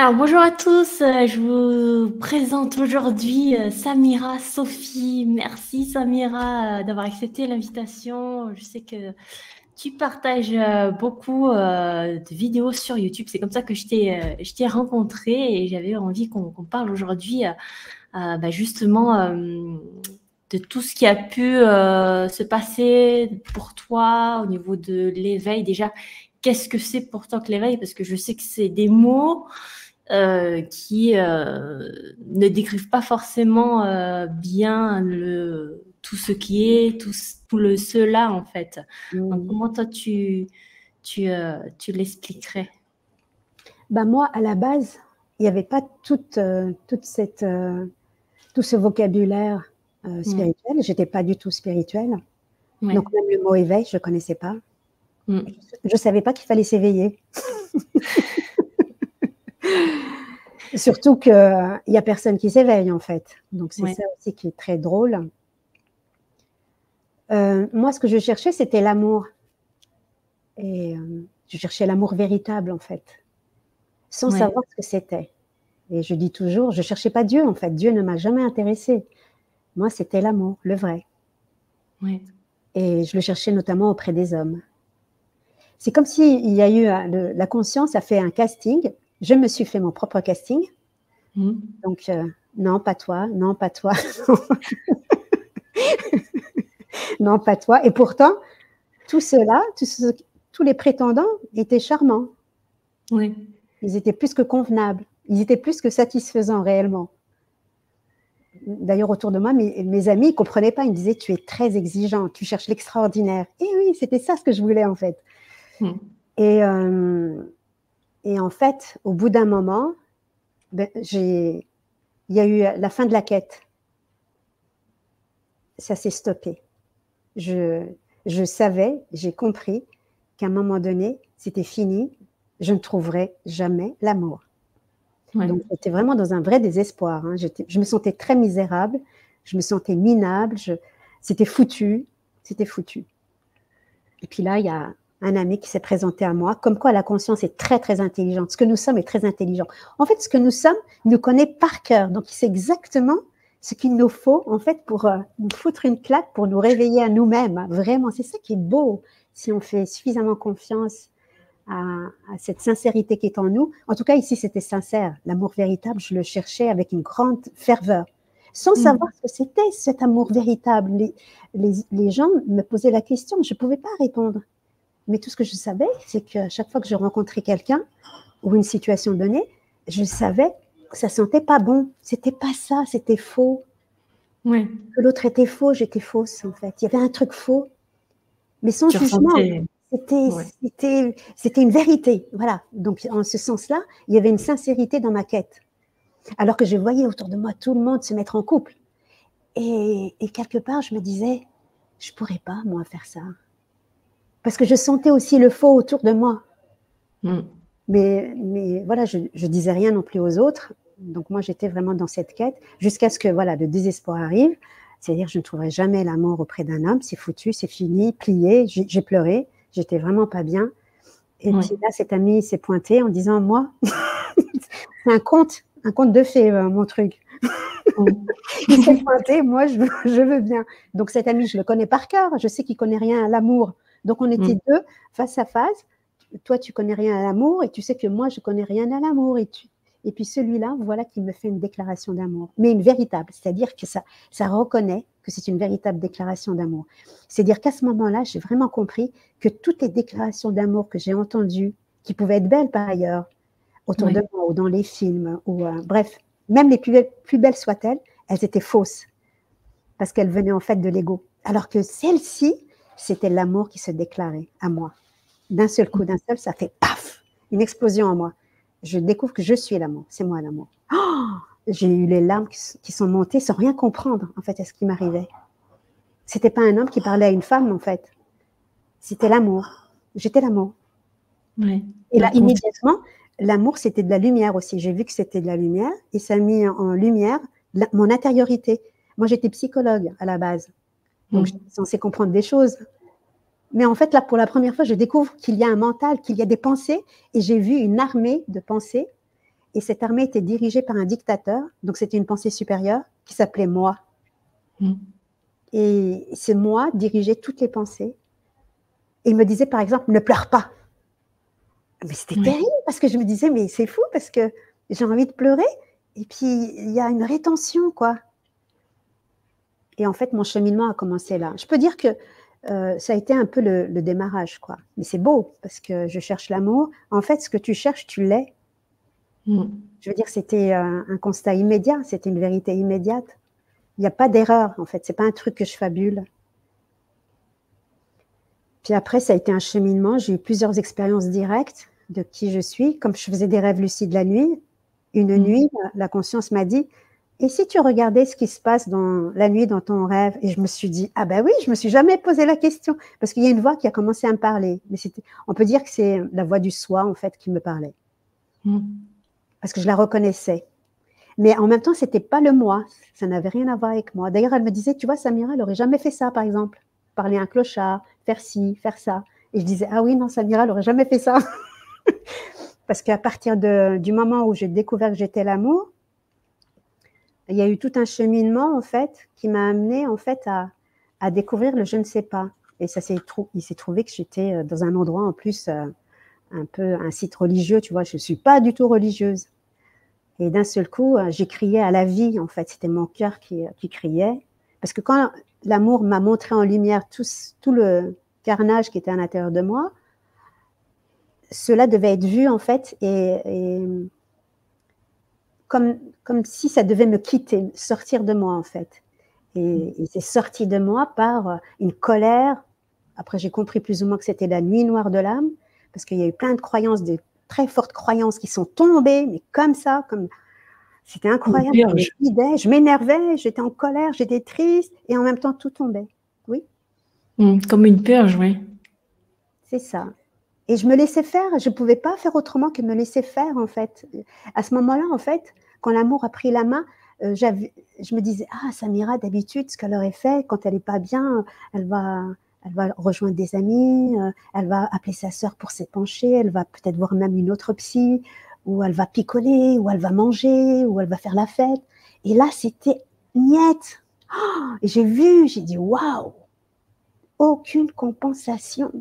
Alors, bonjour à tous, je vous présente aujourd'hui Samira Sophie. Merci Samira d'avoir accepté l'invitation. Je sais que tu partages beaucoup de vidéos sur YouTube. C'est comme ça que je t'ai rencontrée et j'avais envie qu'on parle aujourd'hui justement de tout ce qui a pu se passer pour toi au niveau de l'éveil. Déjà, qu'est-ce que c'est pour toi que l'éveil? Parce que je sais que c'est des mots qui ne décrivent pas forcément bien tout ce qui est, tout le cela en fait. Donc, comment toi tu l'expliquerais? Moi, à la base, il n'y avait pas tout ce vocabulaire spirituel. Je n'étais pas du tout spirituelle. Ouais. Donc, même le mot éveil, je ne connaissais pas. Mm. Je ne savais pas qu'il fallait s'éveiller. Surtout qu'il n'y a personne qui s'éveille, en fait. Donc, c'est ça aussi qui est très drôle. Moi, ce que je cherchais, c'était l'amour. Et je cherchais l'amour véritable, en fait, sans savoir ce que c'était. Et je dis toujours, je ne cherchais pas Dieu, en fait. Dieu ne m'a jamais intéressée. Moi, c'était l'amour, le vrai. Ouais. Et je le cherchais notamment auprès des hommes. C'est comme s'il y a eu, la conscience a fait un casting. Je me suis fait mon propre casting. Donc, non, pas toi, non, pas toi. Non, pas toi. Et pourtant, tout cela, tous les prétendants étaient charmants. Oui. Ils étaient plus que convenables. Ils étaient plus que satisfaisants réellement. D'ailleurs, autour de moi, mes amis ne comprenaient pas. Ils me disaient, tu es très exigeant, tu cherches l'extraordinaire. Et oui, c'était ça ce que je voulais en fait. Et en fait, au bout d'un moment, il y a eu la fin de la quête. Ça s'est stoppé. Je savais, j'ai compris qu'à un moment donné, c'était fini. Je ne trouverai jamais l'amour. Ouais. Donc, j'étais vraiment dans un vrai désespoir. Hein. Je me sentais très misérable, je me sentais minable, c'était foutu, c'était foutu. Et puis là, il y a un ami qui s'est présenté à moi, comme quoi la conscience est très, très intelligente. Ce que nous sommes est très intelligent. En fait, ce que nous sommes, il nous connaît par cœur. Donc, il sait exactement ce qu'il nous faut, en fait, pour nous foutre une claque, pour nous réveiller à nous-mêmes. Vraiment, c'est ça qui est beau, si on fait suffisamment confiance à cette sincérité qui est en nous. En tout cas, ici, c'était sincère. L'amour véritable, je le cherchais avec une grande ferveur, sans savoir ce que c'était, cet amour véritable. Les gens me posaient la question, je ne pouvais pas répondre. Mais tout ce que je savais, c'est qu'à chaque fois que je rencontrais quelqu'un ou une situation donnée, je savais que ça ne sentait pas bon. C'était pas ça, c'était faux. Ouais. Que l'autre était faux, j'étais fausse, en fait. Il y avait un truc faux, mais sans jugement. C'était une vérité, voilà. Donc, en ce sens-là, il y avait une sincérité dans ma quête. Alors que je voyais autour de moi tout le monde se mettre en couple. Et quelque part, je me disais, je ne pourrais pas, moi, faire ça. Parce que je sentais aussi le faux autour de moi. Mais voilà, je ne disais rien non plus aux autres. Donc, moi, j'étais vraiment dans cette quête jusqu'à ce que, voilà, le désespoir arrive. C'est-à-dire, je ne trouverai jamais l'amour auprès d'un homme. C'est foutu, c'est fini, plié. J'ai pleuré. J'étais vraiment pas bien. Et puis là, cet ami s'est pointé en disant, moi, c'est un conte de fées, mon truc. Il s'est pointé, moi, je veux bien. Donc cet ami, je le connais par cœur. Je sais qu'il connaît rien à l'amour. Donc on était deux face à face. Toi, tu connais rien à l'amour et tu sais que moi, je connais rien à l'amour. Et puis celui-là, voilà qui me fait une déclaration d'amour. Mais une véritable, c'est-à-dire que ça reconnaît que c'est une véritable déclaration d'amour. C'est-à-dire qu'à ce moment-là, j'ai vraiment compris que toutes les déclarations d'amour que j'ai entendues, qui pouvaient être belles par ailleurs, autour de moi ou dans les films, ou bref, même les plus belles soient-elles, elles étaient fausses, parce qu'elles venaient en fait de l'ego. Alors que celle-ci, c'était l'amour qui se déclarait à moi. D'un seul coup, ça fait paf, une explosion en moi. Je découvre que je suis l'amour, c'est moi l'amour. Oh, j'ai eu les larmes qui sont montées sans rien comprendre, en fait, à ce qui m'arrivait. C'était pas un homme qui parlait à une femme, en fait. C'était l'amour. J'étais l'amour. Et là, immédiatement, l'amour, c'était de la lumière aussi. J'ai vu que c'était de la lumière et ça a mis en lumière mon intériorité. Moi, j'étais psychologue à la base. Donc, j'étais censée comprendre des choses. Mais en fait, là, pour la première fois, je découvre qu'il y a un mental, qu'il y a des pensées et j'ai vu une armée de pensées et cette armée était dirigée par un dictateur, donc c'était une pensée supérieure qui s'appelait moi. Et ce moi dirigeait toutes les pensées. Et il me disait par exemple, ne pleure pas. Mais c'était terrible parce que je me disais, mais c'est fou parce que j'ai envie de pleurer et puis il y a une rétention, quoi. Et en fait, mon cheminement a commencé là. Je peux dire que ça a été un peu le démarrage, quoi. Mais c'est beau parce que je cherche l'amour. En fait, ce que tu cherches, tu l'es. Je veux dire, c'était un constat immédiat, c'était une vérité immédiate. Il n'y a pas d'erreur, en fait. C'est pas un truc que je fabule. Puis après, ça a été un cheminement. J'ai eu plusieurs expériences directes de qui je suis. Comme je faisais des rêves lucides la nuit, une nuit, la conscience m'a dit, et si tu regardais ce qui se passe dans la nuit dans ton rêve? Et je me suis dit, ah ben oui, je me suis jamais posé la question. Parce qu'il y a une voix qui a commencé à me parler. Mais on peut dire que c'est la voix du soi, en fait, qui me parlait. Parce que je la reconnaissais. Mais en même temps, c'était pas le moi. Ça n'avait rien à voir avec moi. D'ailleurs, elle me disait, tu vois, Samira, elle n'aurait jamais fait ça, par exemple. Parler à un clochard, faire ci, faire ça. Et je disais, ah oui, non, Samira, elle n'aurait jamais fait ça. Parce qu'à partir du moment où j'ai découvert que j'étais l'amour, il y a eu tout un cheminement, en fait, qui m'a amené, en fait, à découvrir le je ne sais pas. Et il s'est trouvé que j'étais dans un endroit, en plus, un peu un site religieux, tu vois. Je ne suis pas du tout religieuse. Et d'un seul coup, j'ai crié à la vie, en fait. C'était mon cœur qui criait. Parce que quand l'amour m'a montré en lumière tout le carnage qui était à l'intérieur de moi, cela devait être vu, en fait, et comme si ça devait me quitter, sortir de moi, en fait. Et c'est sorti de moi par une colère. Après, j'ai compris plus ou moins que c'était la nuit noire de l'âme, parce qu'il y a eu plein de croyances, de très fortes croyances qui sont tombées, mais comme ça, c'était incroyable. Je m'énervais, j'étais en colère, j'étais triste, et en même temps, tout tombait. Oui. Comme une purge, oui. C'est ça. Et je me laissais faire, je ne pouvais pas faire autrement que me laisser faire, en fait. À ce moment-là, en fait, quand l'amour a pris la main, je me disais, ah, Samira, d'habitude, ce qu'elle aurait fait, quand elle n'est pas bien, elle va rejoindre des amis, elle va appeler sa sœur pour s'épancher, elle va peut-être voir même une autre psy, ou elle va picoler, ou elle va manger, ou elle va faire la fête. Et là, c'était niette. Oh, et j'ai dit, waouh, aucune compensation.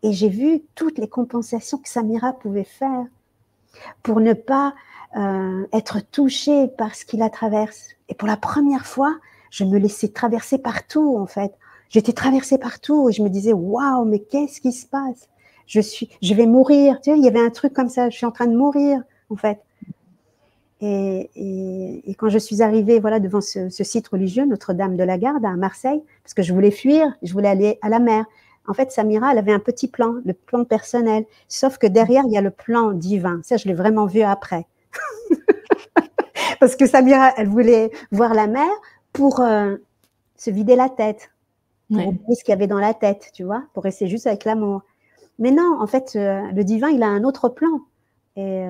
Et j'ai vu toutes les compensations que Samira pouvait faire pour ne pas être touchée par ce qui la traverse. Et pour la première fois, je me laissais traverser partout, en fait. J'étais traversée partout et je me disais, waouh, mais qu'est-ce qui se passe? Je vais mourir. Tu sais, il y avait un truc comme ça, je suis en train de mourir, en fait. Et quand je suis arrivée, voilà, devant ce site religieux, Notre-Dame de la Garde, à Marseille, parce que je voulais fuir, je voulais aller à la mer. En fait, Samira, elle avait un petit plan, le plan personnel. Sauf que derrière, il y a le plan divin. Ça, je l'ai vraiment vu après. Parce que Samira, elle voulait voir la mer pour se vider la tête, pour oublier ce qu'il y avait dans la tête, tu vois, pour rester juste avec l'amour. Mais non, en fait, le divin, il a un autre plan. Et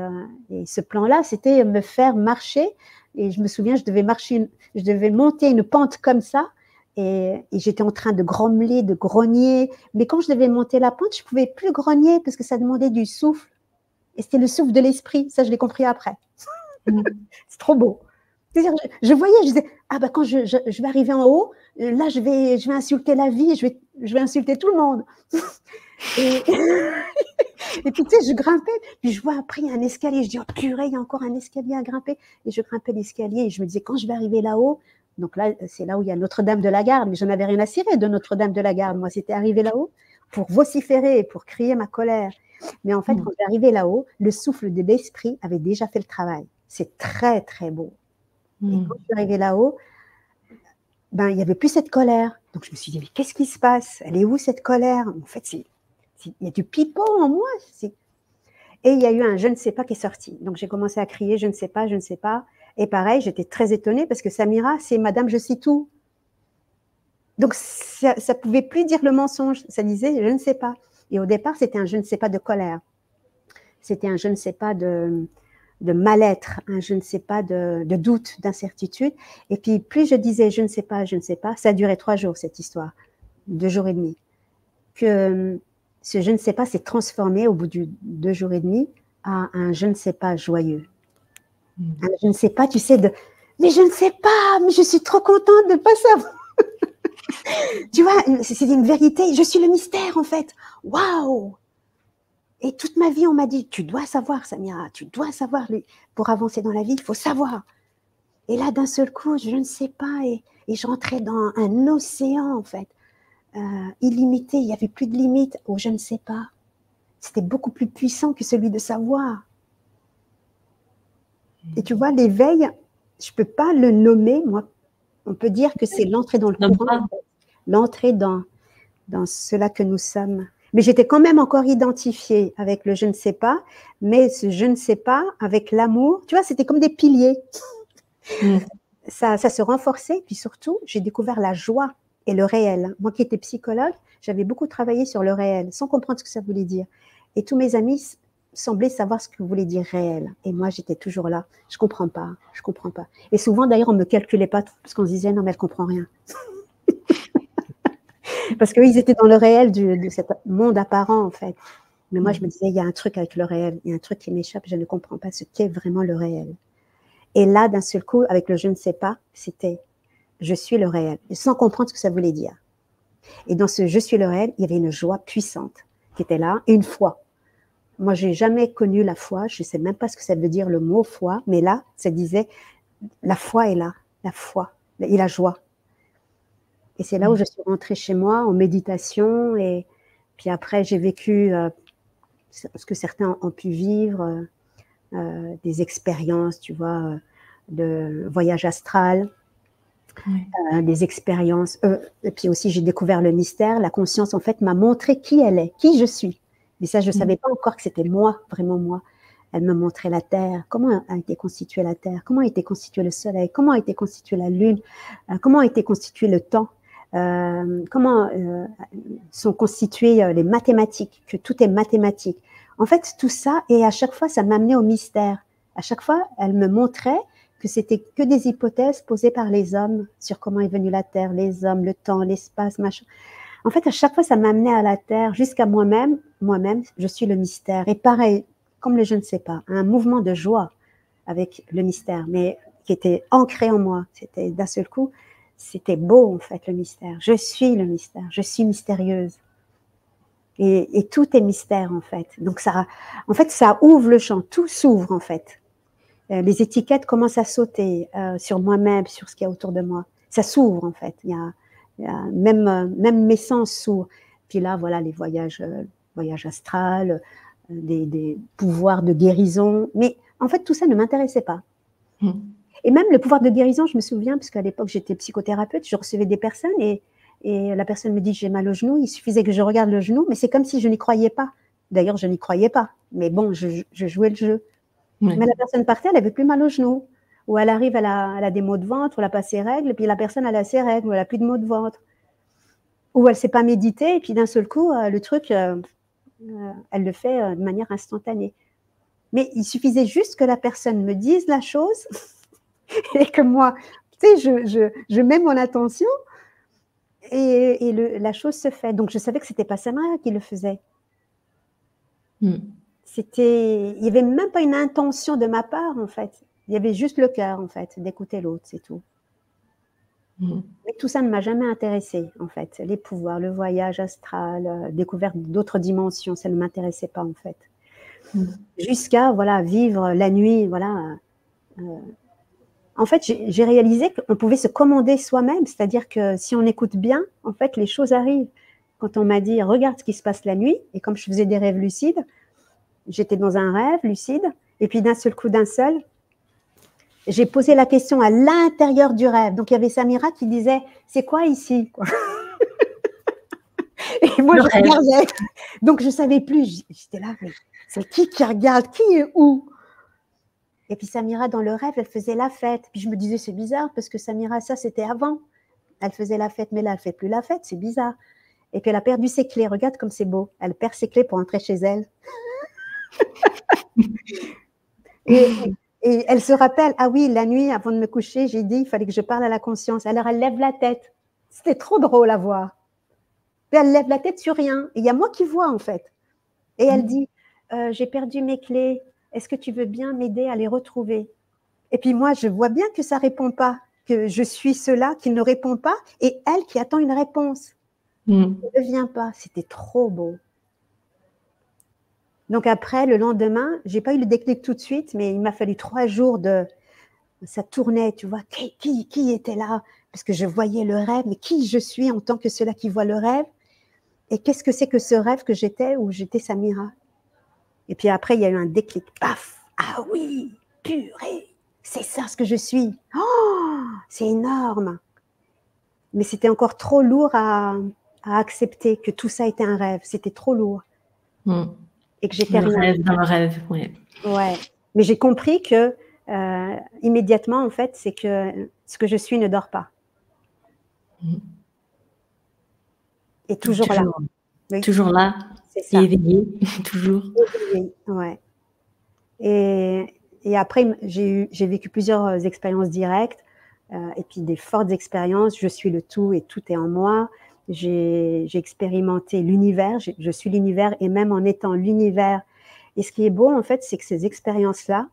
ce plan-là, c'était me faire marcher. Et je me souviens, je devais monter une pente comme ça. Et j'étais en train de grommeler, de grogner. Mais quand je devais monter la pente, je ne pouvais plus grogner parce que ça demandait du souffle. Et c'était le souffle de l'esprit. Ça, je l'ai compris après. C'est trop beau. C'est-à-dire, je voyais, je disais, ah ben quand je vais arriver en haut, là, je vais insulter la vie, je vais insulter tout le monde. Et puis, tu sais, je grimpais, puis je vois après, il y a un escalier. Je dis, oh purée, il y a encore un escalier à grimper. Et je grimpais l'escalier et je me disais, quand je vais arriver là-haut, donc là, c'est là où il y a Notre-Dame de la Garde, mais je n'avais rien à cirer de Notre-Dame de la Garde. Moi, c'était arrivé là-haut pour vociférer, pour crier ma colère. Mais en fait, quand j'arrivais là-haut, le souffle de l'esprit avait déjà fait le travail. C'est très, très beau. Et quand je suis arrivée là-haut, ben, il n'y avait plus cette colère. Donc, je me suis dit, mais qu'est-ce qui se passe? Elle est où cette colère? En fait, il y a du pipeau en moi. Et il y a eu un je ne sais pas qui est sorti. Donc, j'ai commencé à crier, je ne sais pas, je ne sais pas. Et pareil, j'étais très étonnée parce que Samira, c'est Madame Je sais tout. Donc, ça ne pouvait plus dire le mensonge. Ça disait je ne sais pas. Et au départ, c'était un je ne sais pas de colère. C'était un je ne sais pas de mal-être, un je ne sais pas de doute, d'incertitude. Et puis, plus je disais je ne sais pas, ça a duré 3 jours, cette histoire, 2 jours et demi. Que ce je ne sais pas s'est transformé au bout de 2 jours et demi à un je ne sais pas joyeux. Je ne sais pas, tu sais, mais je ne sais pas, mais je suis trop contente de ne pas savoir. Tu vois, c'est une vérité. Je suis le mystère, en fait. Waouh! Et toute ma vie, on m'a dit, tu dois savoir, Samira, tu dois savoir. Pour avancer dans la vie, il faut savoir. Et là, d'un seul coup, je ne sais pas. Et je rentrais dans un océan, en fait, illimité. Il n'y avait plus de limite au je ne sais pas. C'était beaucoup plus puissant que celui de savoir. Et tu vois, l'éveil, je ne peux pas le nommer, moi. On peut dire que c'est l'entrée dans le courant, l'entrée dans cela que nous sommes. Mais j'étais quand même encore identifiée avec le je ne sais pas, mais ce je ne sais pas avec l'amour, tu vois, c'était comme des piliers. Ça se renforçait, puis surtout, j'ai découvert la joie et le réel. Moi qui étais psychologue, j'avais beaucoup travaillé sur le réel, sans comprendre ce que ça voulait dire. Et tous mes amis semblaient savoir ce que voulait dire réel. Et moi, j'étais toujours là. Je comprends pas, je comprends pas. Et souvent, d'ailleurs, on me calculait pas, parce qu'on se disait, non, mais elle comprend rien. Parce qu'eux, ils étaient dans le réel de ce monde apparent, en fait. Mais moi, je me disais, il y a un truc avec le réel, il y a un truc qui m'échappe, je ne comprends pas ce qu'est vraiment le réel. Et là, d'un seul coup, avec le je ne sais pas, c'était je suis le réel, sans comprendre ce que ça voulait dire. Et dans ce je suis le réel, il y avait une joie puissante qui était là, et une foi. Moi, je n'ai jamais connu la foi, je ne sais même pas ce que ça veut dire le mot foi, mais là, ça disait la foi est là, la foi et la joie. Et c'est là où je suis rentrée chez moi en méditation, et puis après, j'ai vécu ce que certains ont pu vivre, des expériences, tu vois, de voyage astral, des expériences. Et puis aussi, j'ai découvert le mystère. La conscience, en fait, m'a montré qui elle est, qui je suis. Mais ça, je ne savais pas encore que c'était moi, vraiment moi. Elle me montrait la Terre, comment a été constituée la Terre, comment a été constitué le Soleil, comment a été constituée la Lune, comment a été constitué le temps, comment sont constituées les mathématiques, que tout est mathématique. En fait, tout ça, et à chaque fois, ça m'amenait au mystère. À chaque fois, elle me montrait que c'était que des hypothèses posées par les hommes sur comment est venue la Terre, les hommes, le temps, l'espace, machin. En fait, à chaque fois, ça m'amenait à la Terre, jusqu'à moi-même. Moi-même, je suis le mystère. Et pareil, comme le je ne sais pas, un mouvement de joie avec le mystère, mais qui était ancré en moi. C'était d'un seul coup, c'était beau, en fait, le mystère. Je suis le mystère, je suis mystérieuse. Et tout est mystère, en fait. Donc, en fait, ça ouvre le champ, tout s'ouvre, en fait. Les étiquettes commencent à sauter sur moi-même, sur ce qu'il y a autour de moi. Ça s'ouvre, en fait. Même mes sens s'ouvrent. Puis là, voilà, les voyages astral, des pouvoirs de guérison. Mais en fait, tout ça ne m'intéressait pas. Et même le pouvoir de guérison, je me souviens, parce qu'à l'époque, j'étais psychothérapeute, je recevais des personnes et la personne me dit « j'ai mal au genou », il suffisait que je regarde le genou, mais c'est comme si je n'y croyais pas. D'ailleurs, je n'y croyais pas, mais bon, je jouais le jeu. Mais la personne partait, elle n'avait plus mal au genou. Ou elle arrive, elle a des maux de ventre, ou elle n'a pas ses règles, et puis la personne, elle a ses règles, ou elle n'a plus de maux de ventre. Ou elle ne sait pas méditer, et puis d'un seul coup, le truc, elle le fait de manière instantanée. Mais il suffisait juste que la personne me dise la chose, et que moi, tu sais, je mets mon attention, et la chose se fait. Donc, je savais que ce n'était pas Samira qui le faisait. Il n'y avait même pas une intention de ma part, en fait. Il y avait juste le cœur, en fait, d'écouter l'autre, c'est tout. Mais tout ça ne m'a jamais intéressée, en fait. Les pouvoirs, le voyage astral, découverte d'autres dimensions, ça ne m'intéressait pas, en fait. Jusqu'à, voilà, vivre la nuit, voilà. En fait, j'ai réalisé qu'on pouvait se commander soi-même, c'est-à-dire que si on écoute bien, en fait, les choses arrivent. Quand on m'a dit, regarde ce qui se passe la nuit, et comme je faisais des rêves lucides, j'étais dans un rêve lucide, et puis d'un seul coup, j'ai posé la question à l'intérieur du rêve. Donc, il y avait Samira qui disait, c'est quoi ici, quoi. Et moi, je regardais. Donc, je ne savais plus. J'étais là, mais c'est qui regarde? Qui est où? Et puis, Samira, dans le rêve, elle faisait la fête. Puis, je me disais, c'est bizarre, parce que Samira, ça, c'était avant. Elle faisait la fête, mais là, elle ne fait plus la fête. C'est bizarre. Et puis, elle a perdu ses clés. Regarde comme c'est beau. Elle perd ses clés pour entrer chez elle. Et elle se rappelle, ah oui, la nuit, avant de me coucher, j'ai dit, il fallait que je parle à la conscience. Alors, elle lève la tête. C'était trop drôle à voir. Puis elle lève la tête sur rien. Et il y a moi qui vois, en fait. Et elle dit, j'ai perdu mes clés. Est-ce que tu veux bien m'aider à les retrouver? Et puis moi, je vois bien que ça répond pas, que je suis cela qui ne répond pas, et elle qui attend une réponse. Mm. Elle ne vient pas. C'était trop beau. Donc après, le lendemain, j'ai pas eu le déclic tout de suite, mais il m'a fallu 3 jours de... Ça tournait, tu vois, qui était là? Parce que je voyais le rêve, mais qui je suis en tant que cela qui voit le rêve? Et qu'est-ce que c'est que ce rêve que j'étais, où j'étais Samira? Et puis après, il y a eu un déclic. Paf! Ah oui, purée, c'est ça ce que je suis. Oh, c'est énorme. Mais c'était encore trop lourd à accepter que tout ça était un rêve. C'était trop lourd. Mm. Et que j'étais Le rien. rêve dans le rêve, ouais. Ouais. Mais j'ai compris que immédiatement, en fait, c'est que ce que je suis ne dort pas. Mm. Et toujours là. Oui, Toujours là, c'est ça. éveillé, toujours. Éveillé, ouais. Et après, j'ai vécu plusieurs expériences directes, et puis des fortes expériences. Je suis le tout et tout est en moi. J'ai expérimenté l'univers, je suis l'univers, et même en étant l'univers. Et ce qui est beau, en fait, c'est que ces expériences-là,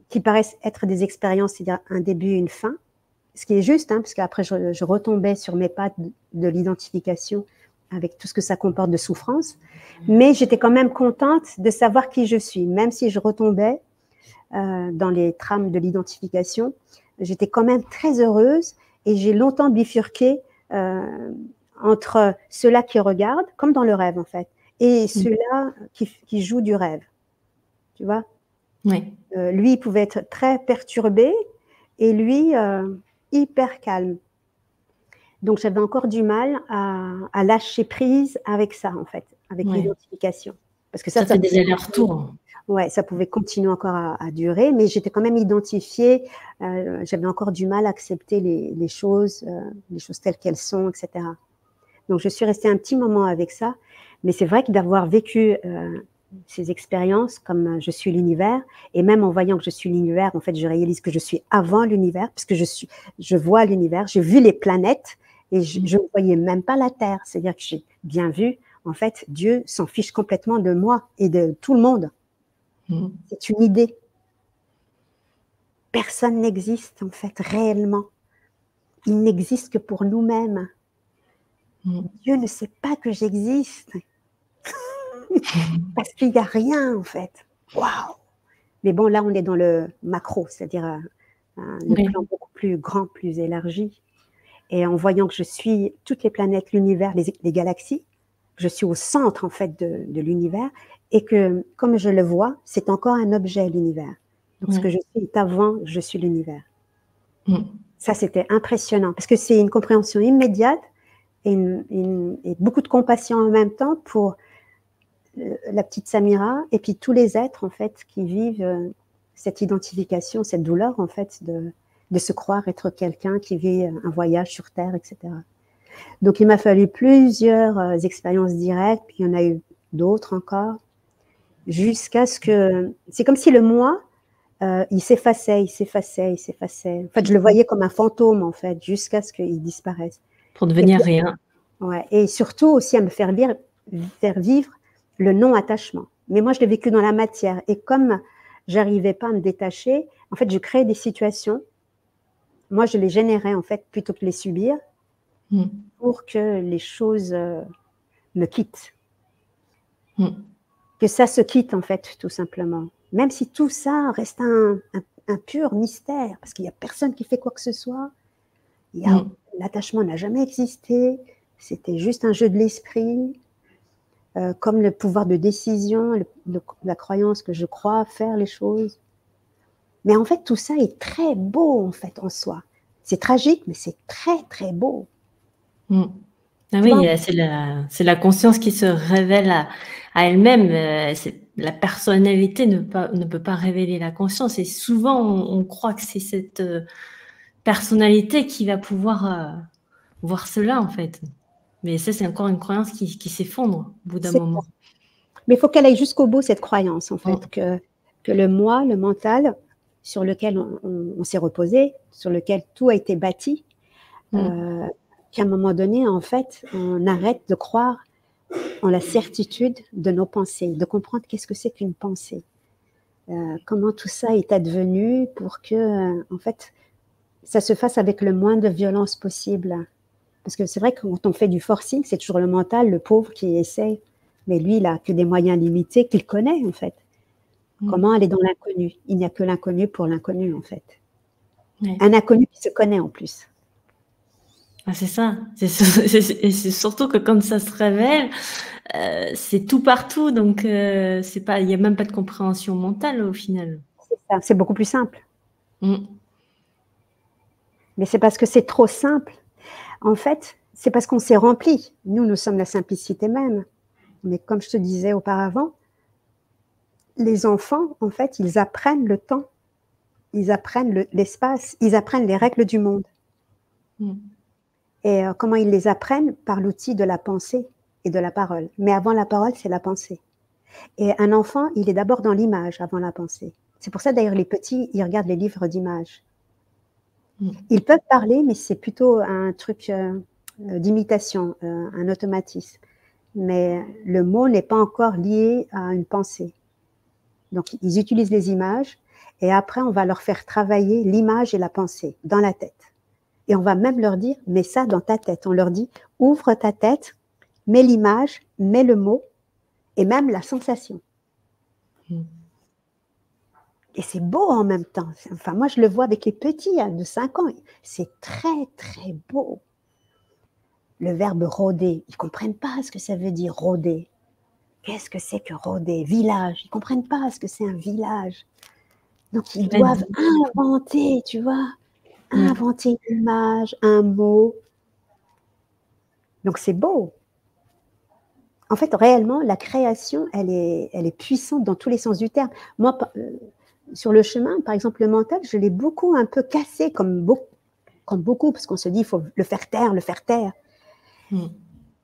qui paraissent être des expériences, c'est-à-dire un début et une fin, ce qui est juste, hein, parce qu'après, je retombais sur mes pattes de l'identification avec tout ce que ça comporte de souffrance. Mais j'étais quand même contente de savoir qui je suis, même si je retombais dans les trames de l'identification. J'étais quand même très heureuse, et j'ai longtemps bifurqué entre ceux-là qui regardent, comme dans le rêve en fait, et ceux-là qui jouent du rêve. Tu vois? Oui. Lui, il pouvait être très perturbé, et lui, hyper calme. Donc, j'avais encore du mal à lâcher prise avec ça, en fait, avec l'identification. Parce que ça fait des allers-retours. Ouais, ça pouvait continuer encore à durer, mais j'étais quand même identifiée. J'avais encore du mal à accepter les choses telles qu'elles sont, etc. Donc, je suis restée un petit moment avec ça. Mais c'est vrai que d'avoir vécu ces expériences comme je suis l'univers, et même en voyant que je suis l'univers, en fait, je réalise que je suis avant l'univers, parce que je vois l'univers, j'ai vu les planètes, et je ne voyais même pas la Terre. C'est-à-dire que j'ai bien vu, en fait, Dieu s'en fiche complètement de moi et de tout le monde. C'est une idée. Personne n'existe, en fait, réellement. Il n'existe que pour nous-mêmes. Dieu ne sait pas que j'existe. Parce qu'il n'y a rien, en fait. Waouh! Mais bon, là, on est dans le macro, c'est-à-dire le plan beaucoup plus grand, plus élargi. Et en voyant que je suis toutes les planètes, l'univers, les galaxies, je suis au centre, en fait, de l'univers, et que, comme je le vois, c'est encore un objet, l'univers. Donc, ce que je suis est avant, je suis l'univers. Ça, c'était impressionnant, parce que c'est une compréhension immédiate et beaucoup de compassion en même temps pour la petite Samira, et puis tous les êtres, en fait, qui vivent cette identification, cette douleur, en fait, de se croire être quelqu'un qui vit un voyage sur Terre, etc. Donc, il m'a fallu plusieurs expériences directes, puis il y en a eu d'autres encore, jusqu'à ce que... C'est comme si le moi, il s'effaçait, il s'effaçait, il s'effaçait. En fait, je le voyais comme un fantôme, en fait, jusqu'à ce qu'il disparaisse. Pour devenir rien. Ouais, et surtout aussi à me faire vivre le non-attachement. Mais moi, je l'ai vécu dans la matière. Et comme j'arrivais pas à me détacher, en fait, je créais des situations. Moi, je les générais, en fait, plutôt que les subir, pour que les choses me quittent. Que ça se quitte, en fait, tout simplement. Même si tout ça reste un pur mystère, parce qu'il n'y a personne qui fait quoi que ce soit. L'attachement n'a jamais existé. C'était juste un jeu de l'esprit. Comme le pouvoir de décision, la croyance que je crois faire les choses. Mais en fait, tout ça est très beau, en fait, en soi. C'est tragique, mais c'est très, très beau. Ah oui, c'est la conscience qui se révèle à elle-même. La personnalité ne peut pas révéler la conscience. Et souvent, on croit que c'est cette personnalité qui va pouvoir voir cela, en fait. Mais ça, c'est encore une croyance qui s'effondre au bout d'un moment. Mais il faut qu'elle aille jusqu'au bout, cette croyance, en fait, que le moi, le mental, sur lequel on s'est reposé, sur lequel tout a été bâti, qu'à un moment donné, en fait, on arrête de croire en la certitude de nos pensées, de comprendre qu'est-ce que c'est qu'une pensée. comment tout ça est advenu pour que, en fait, ça se fasse avec le moins de violence possible. Parce que c'est vrai que quand on fait du forcing, c'est toujours le mental, le pauvre qui essaie. Mais lui, il n'a que des moyens limités qu'il connaît, en fait. Comment aller dans l'inconnu? Il n'y a que l'inconnu pour l'inconnu, en fait. Ouais. Un inconnu qui se connaît en plus. Ah, c'est ça. Et c'est surtout que quand ça se révèle, c'est tout partout. Donc, c'est pas, il n'y a même pas de compréhension mentale au final. C'est ça, c'est beaucoup plus simple. Mm. Mais c'est parce que c'est trop simple. En fait, c'est parce qu'on s'est rempli. Nous sommes la simplicité même. Mais comme je te disais auparavant, les enfants, en fait, ils apprennent le temps, ils apprennent l'espace, ils apprennent les règles du monde. Mm. Et comment ils les apprennent? Par l'outil de la pensée et de la parole. Mais avant la parole, c'est la pensée. Et un enfant, il est d'abord dans l'image avant la pensée. C'est pour ça d'ailleurs les petits, ils regardent les livres d'images. Ils peuvent parler, mais c'est plutôt un truc d'imitation, un automatisme. Mais le mot n'est pas encore lié à une pensée. Donc, ils utilisent les images et après, on va leur faire travailler l'image et la pensée dans la tête. Et on va même leur dire, mets ça dans ta tête. On leur dit, ouvre ta tête, mets l'image, mets le mot et même la sensation. Et c'est beau en même temps. Enfin, moi, je le vois avec les petits de 5 ans. C'est très, très beau. Le verbe rôder, ils ne comprennent pas ce que ça veut dire rôder. Qu'est-ce que c'est que rôder? Village. Ils ne comprennent pas ce que c'est un village. Donc, ils doivent inventer, tu vois, inventer une image, un mot. Donc, c'est beau. En fait, réellement, la création, elle est puissante dans tous les sens du terme. Moi, sur le chemin, par exemple, le mental, je l'ai beaucoup un peu cassé, comme beaucoup, parce qu'on se dit, il faut le faire taire, le faire taire.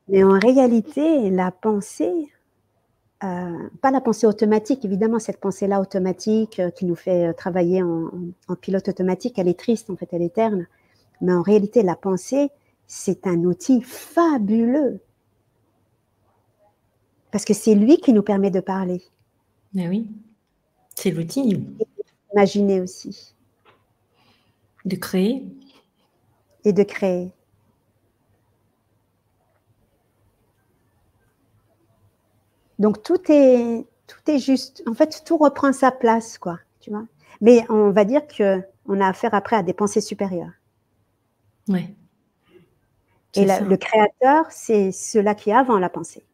Mais en réalité, la pensée, pas la pensée automatique, évidemment, cette pensée-là automatique qui nous fait travailler en pilote automatique, elle est triste, en fait, elle est terne. Mais en réalité, la pensée, c'est un outil fabuleux. Parce que c'est lui qui nous permet de parler. Mais oui, c'est l'outil. Imaginer aussi. De créer. Et de créer. Donc, tout est juste. En fait, tout reprend sa place, quoi. Tu vois. Mais on va dire qu'on a affaire après à des pensées supérieures. Oui. Et le créateur, c'est cela qui est avant la pensée.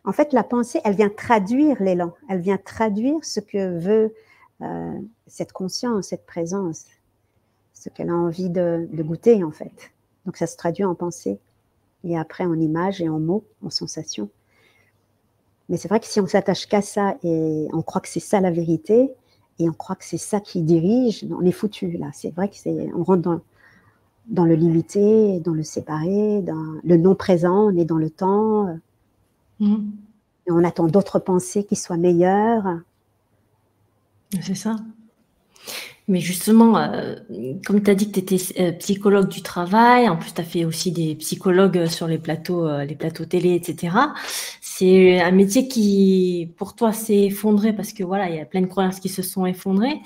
En fait, la pensée, elle vient traduire l'élan. Elle vient traduire ce que veut cette conscience, cette présence, ce qu'elle a envie de goûter, en fait. Donc, ça se traduit en pensée. Et après, en images et en mots, en sensations. Mais c'est vrai que si on s'attache qu'à ça et on croit que c'est ça la vérité, et on croit que c'est ça qui dirige, on est foutu, là. C'est vrai on rentre dans le limité, dans le séparé, dans le non-présent, on est dans le temps. Et on attend d'autres pensées qui soient meilleures. C'est ça. Mais justement, comme tu as dit que tu étais psychologue du travail, en plus tu as fait aussi des psychologues sur les plateaux télé, etc. C'est un métier qui, pour toi, s'est effondré parce que voilà, il y a plein de croyances qui se sont effondrées.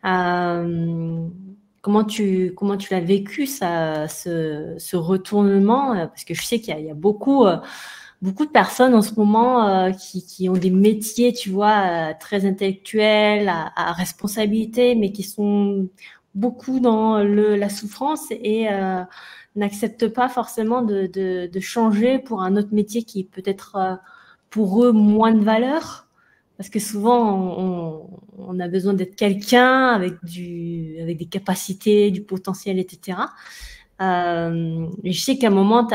Comment tu l'as vécu, ce retournement? Parce que je sais qu'il y a beaucoup de personnes en ce moment qui ont des métiers, tu vois, très intellectuels, à responsabilité, mais qui sont beaucoup dans la souffrance et n'acceptent pas forcément de changer pour un autre métier qui est peut-être pour eux moins de valeur. Parce que souvent, on a besoin d'être quelqu'un avec des capacités, du potentiel, etc. Je sais qu'à un moment,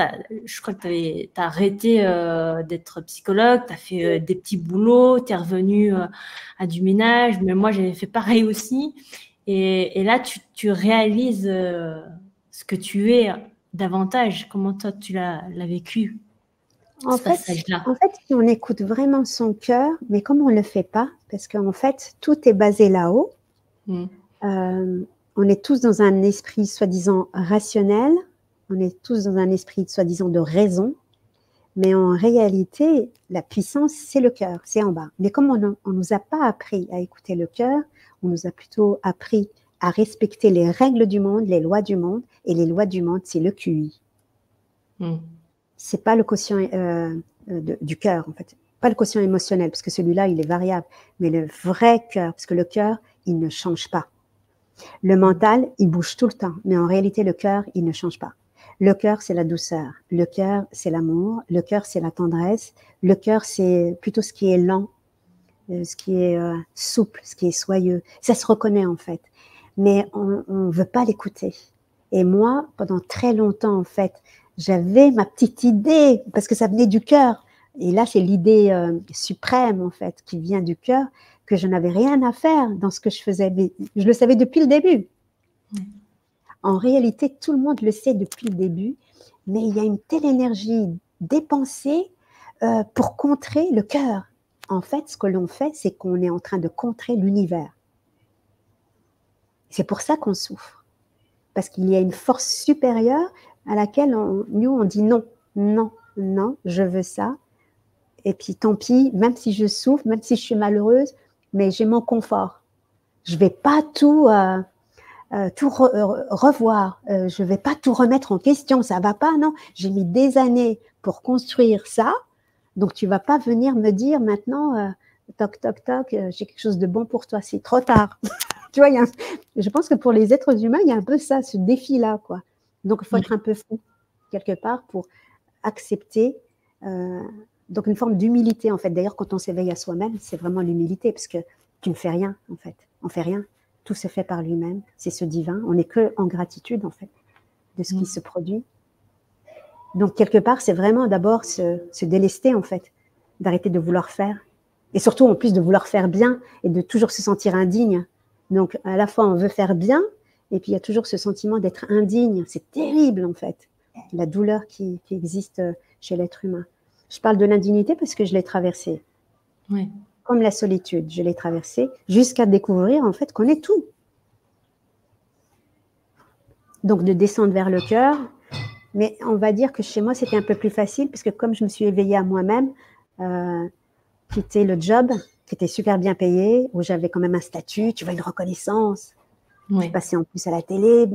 je crois que tu as arrêté d'être psychologue, tu as fait des petits boulots, tu es revenu à du ménage, mais moi j'avais fait pareil aussi. Et là, tu réalises ce que tu es davantage. Comment toi, tu l'as vécu, ce passage-là? En fait, si on écoute vraiment son cœur, mais comme on ne le fait pas, parce qu'en fait, tout est basé là-haut, on est tous dans un esprit soi-disant rationnel, on est tous dans un esprit soi-disant de raison, Mais en réalité, la puissance, c'est le cœur, c'est en bas. Mais comme on ne nous a pas appris à écouter le cœur, on nous a plutôt appris à respecter les règles du monde, les lois du monde. Et les lois du monde, c'est le QI. C'est pas le quotient du cœur, en fait. Pas le quotient émotionnel, parce que celui-là, il est variable. Mais le vrai cœur, parce que le cœur, il ne change pas. Le mental, il bouge tout le temps. Mais en réalité, le cœur, il ne change pas. Le cœur, c'est la douceur. Le cœur, c'est l'amour. Le cœur, c'est la tendresse. Le cœur, c'est plutôt ce qui est lent, ce qui est souple, ce qui est soyeux. Ça se reconnaît, en fait. Mais on ne veut pas l'écouter. Et moi, pendant très longtemps, en fait, j'avais ma petite idée, parce que ça venait du cœur. Et là, c'est l'idée suprême, en fait, qui vient du cœur, que je n'avais rien à faire dans ce que je faisais. Mais je le savais depuis le début. En réalité, tout le monde le sait depuis le début, mais il y a une telle énergie dépensée pour contrer le cœur. En fait, ce que l'on fait, c'est qu'on est en train de contrer l'univers. C'est pour ça qu'on souffre. Parce qu'il y a une force supérieure à laquelle nous, on dit non, non, non, je veux ça. Et puis tant pis, même si je souffre, même si je suis malheureuse, mais j'ai mon confort. Je ne vais pas tout revoir. Je ne vais pas tout remettre en question. Ça ne va pas, non. J'ai mis des années pour construire ça. Donc, tu ne vas pas venir me dire maintenant, toc, toc, toc, j'ai quelque chose de bon pour toi. C'est trop tard. Tu vois, je pense que pour les êtres humains, il y a un peu ça, ce défi-là, quoi. Donc, il faut être un peu fou, quelque part, pour accepter. Donc, une forme d'humilité, en fait. D'ailleurs, quand on s'éveille à soi-même, c'est vraiment l'humilité, parce que tu ne fais rien, en fait. On ne fait rien. Tout se fait par lui-même. C'est ce divin. On n'est que en gratitude, en fait, de ce qui se produit. Donc, quelque part, c'est vraiment d'abord se délester, en fait, d'arrêter de vouloir faire. Et surtout, en plus, de vouloir faire bien et de toujours se sentir indigne. Donc, à la fois, on veut faire bien, et puis il y a toujours ce sentiment d'être indigne. C'est terrible, en fait, la douleur qui existe chez l'être humain. Je parle de l'indignité parce que je l'ai traversée. Oui. Comme la solitude, je l'ai traversée jusqu'à découvrir, en fait, qu'on est tout. Donc, de descendre vers le cœur. Mais on va dire que chez moi, c'était un peu plus facile, parce que comme je me suis éveillée à moi-même, quitter le job, qui était super bien payé, où j'avais quand même un statut, tu vois, une reconnaissance. Je passais en plus à la télé.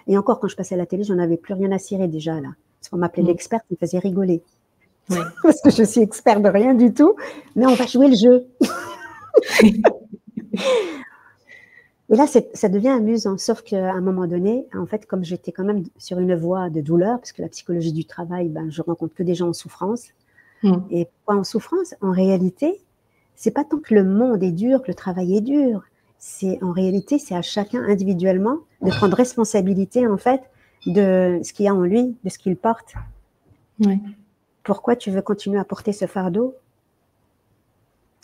Et encore, quand je passais à la télé, j'en avais plus rien à cirer déjà, là. Parce qu'on m'appelait l'experte, ça me faisait rigoler. Parce que je suis expert de rien du tout, mais on va jouer le jeu. Et là, ça devient amusant, sauf qu'à un moment donné, en fait, comme j'étais quand même sur une voie de douleur, parce que la psychologie du travail, je rencontre que des gens en souffrance. Et pourquoi en souffrance? En réalité, c'est pas tant que le monde est dur, que le travail est dur. En réalité, c'est à chacun individuellement de prendre responsabilité, en fait, de ce qu'il y a en lui, de ce qu'il porte. Pourquoi tu veux continuer à porter ce fardeau?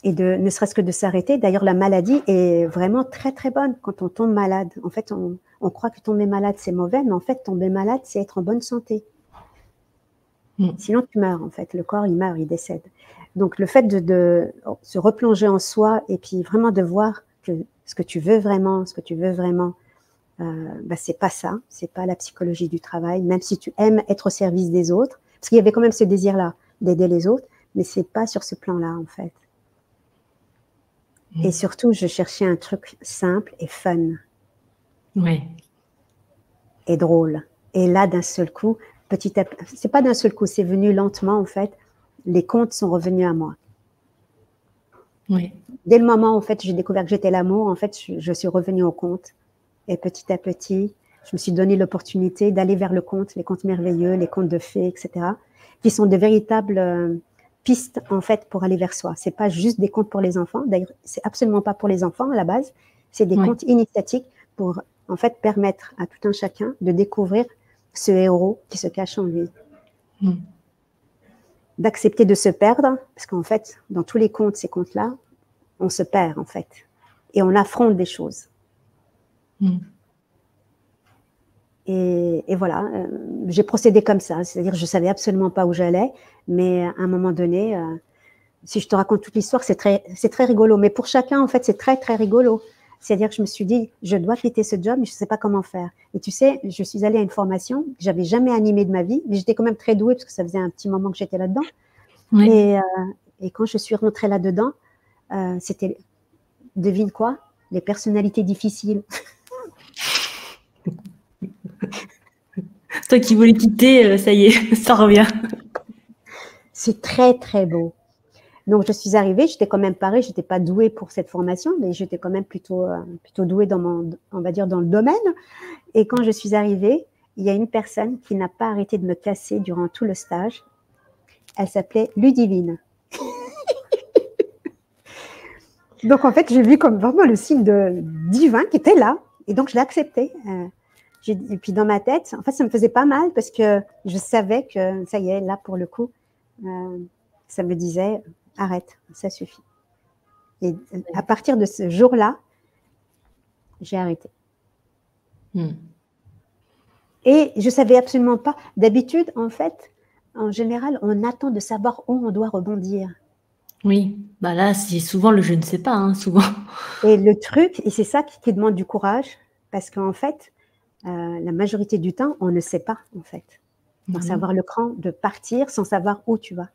Et ne serait-ce que de s'arrêter. D'ailleurs, la maladie est vraiment très, très bonne quand on tombe malade. En fait, on croit que tomber malade, c'est mauvais, mais en fait, tomber malade, c'est être en bonne santé. Sinon, tu meurs, en fait. Le corps, il meurt, il décède. Donc, le fait de se replonger en soi et puis vraiment de voir que ce que tu veux vraiment, c'est pas ça. C'est pas la psychologie du travail, même si tu aimes être au service des autres. Parce qu'il y avait quand même ce désir-là d'aider les autres, mais c'est pas sur ce plan-là, en fait. Et surtout, je cherchais un truc simple et fun. Et drôle. Et là, d'un seul coup, petit à petit, c'est pas d'un seul coup, c'est venu lentement, en fait. Les contes sont revenus à moi. Dès le moment, en fait, j'ai découvert que j'étais l'amour, en fait, je suis revenue au conte. Et petit à petit, je me suis donné l'opportunité d'aller vers le conte, les contes merveilleux, les contes de fées, etc., qui sont de véritables pistes, en fait, pour aller vers soi. C'est pas juste des contes pour les enfants. D'ailleurs, c'est absolument pas pour les enfants, à la base. C'est des contes initiatiques pour, en fait, permettre à tout un chacun de découvrir ce héros qui se cache en lui. D'accepter de se perdre, parce qu'en fait, dans tous les contes, ces contes-là, on se perd, en fait. Et on affronte des choses. Et voilà, j'ai procédé comme ça, c'est-à-dire je ne savais absolument pas où j'allais, mais à un moment donné, si je te raconte toute l'histoire, c'est très rigolo. Mais pour chacun, en fait, c'est très, très rigolo. C'est-à-dire que je me suis dit, je dois quitter ce job, mais je ne sais pas comment faire. Et tu sais, je suis allée à une formation que je n'avais jamais animée de ma vie, mais j'étais quand même très douée, parce que ça faisait un petit moment que j'étais là-dedans, Oui. Et quand je suis rentrée là-dedans, c'était, devine quoi? Les personnalités difficiles. Toi qui voulais quitter, ça y est, ça revient. C'est très, très beau. Donc, je suis arrivée, j'étais quand même parée, je n'étais pas douée pour cette formation, mais j'étais quand même plutôt douée dans on va dire, dans le domaine. Et quand je suis arrivée, il y a une personne qui n'a pas arrêté de me casser durant tout le stage. Elle s'appelait Ludivine. Donc, en fait, j'ai vu comme vraiment le signe divin qui était là. Et donc, je l'ai accepté. Et puis, dans ma tête, en fait, ça me faisait pas mal parce que je savais que, ça y est, là, pour le coup, ça me disait, arrête, ça suffit. Et à partir de ce jour-là, j'ai arrêté. Et je savais absolument pas. D'habitude, en fait, en général, on attend de savoir où on doit rebondir. Oui, bah là, c'est souvent le je ne sais pas, hein, souvent. Et le truc, et c'est ça qui demande du courage, parce qu'en fait, la majorité du temps, on ne sait pas, en fait. Pour savoir le cran de partir sans savoir où tu vas.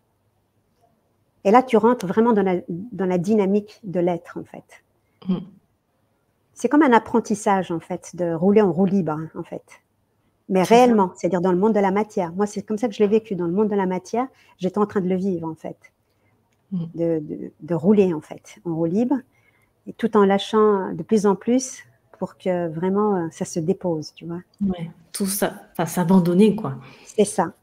Et là, tu rentres vraiment dans la dynamique de l'être, en fait. C'est comme un apprentissage, en fait, de rouler en roue libre, hein, en fait. Mais réellement, c'est-à-dire dans le monde de la matière. Moi, c'est comme ça que je l'ai vécu. Dans le monde de la matière, j'étais en train de le vivre, en fait. De rouler, en fait, en roue libre, et tout en lâchant de plus en plus pour que vraiment ça se dépose, tu vois. Ouais, tout ça, enfin, s'abandonner, quoi. C'est ça,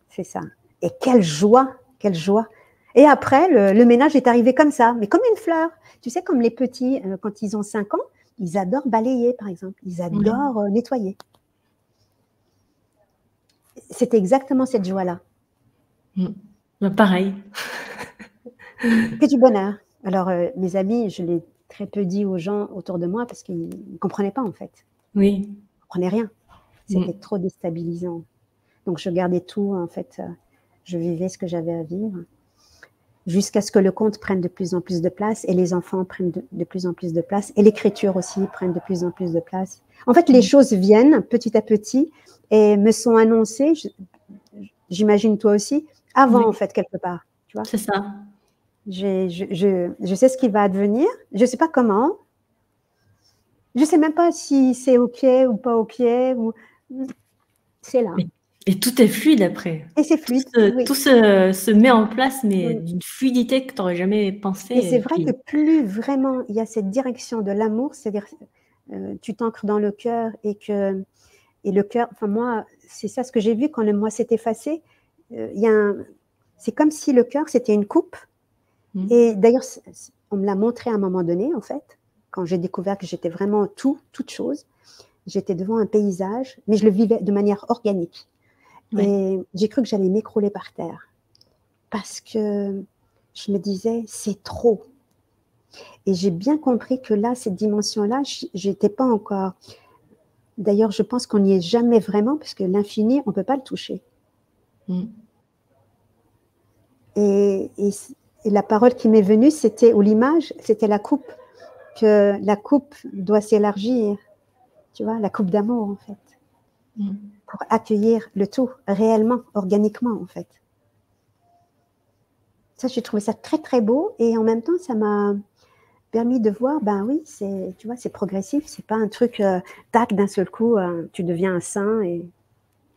c'est ça. Et quelle joie, quelle joie. Et après, le ménage est arrivé comme ça, mais comme une fleur. Tu sais, comme les petits, quand ils ont 5 ans, ils adorent balayer, par exemple. Ils adorent nettoyer. C'était exactement cette joie-là. Bah, pareil. Que du bonheur. Alors, mes amis, je l'ai très peu dit aux gens autour de moi parce qu'ils ne comprenaient pas, en fait. Oui. Ils ne comprenaient rien. C'était trop déstabilisant. Donc, je gardais tout, en fait. Je vivais ce que j'avais à vivre. Jusqu'à ce que le conte prenne de plus en plus de place et les enfants prennent de plus en plus de place et l'écriture aussi prenne de plus en plus de place. En fait, les choses viennent petit à petit et me sont annoncées, j'imagine toi aussi, avant, en fait, quelque part. Tu vois ? C'est ça. Je sais ce qui va advenir. Je ne sais pas comment. Je ne sais même pas si c'est OK ou pas OK. C'est là. Et tout est fluide après. Et c'est fluide. Tout se met en place, mais d'une fluidité que tu n'aurais jamais pensé. Et c'est vrai que plus vraiment il y a cette direction de l'amour, c'est-à-dire tu t'ancres dans le cœur et le cœur, enfin moi, c'est ça ce que j'ai vu quand le moi s'est effacé. C'est comme si le cœur, c'était une coupe. Et d'ailleurs, on me l'a montré à un moment donné, en fait, quand j'ai découvert que j'étais vraiment toute chose. J'étais devant un paysage, mais je le vivais de manière organique. Ouais. Et j'ai cru que j'allais m'écrouler par terre. Parce que je me disais, c'est trop. Et j'ai bien compris que là, cette dimension-là, j'étais pas encore... D'ailleurs, je pense qu'on n'y est jamais vraiment, parce que l'infini, on ne peut pas le toucher. Et la parole qui m'est venue, ou l'image, c'était la coupe, que la coupe doit s'élargir, tu vois, la coupe d'amour, en fait, pour accueillir le tout, réellement, organiquement, en fait. Ça, j'ai trouvé ça très, très beau, et en même temps, ça m'a permis de voir, ben oui, tu vois, c'est progressif, c'est pas un truc, tac, d'un seul coup, tu deviens un saint.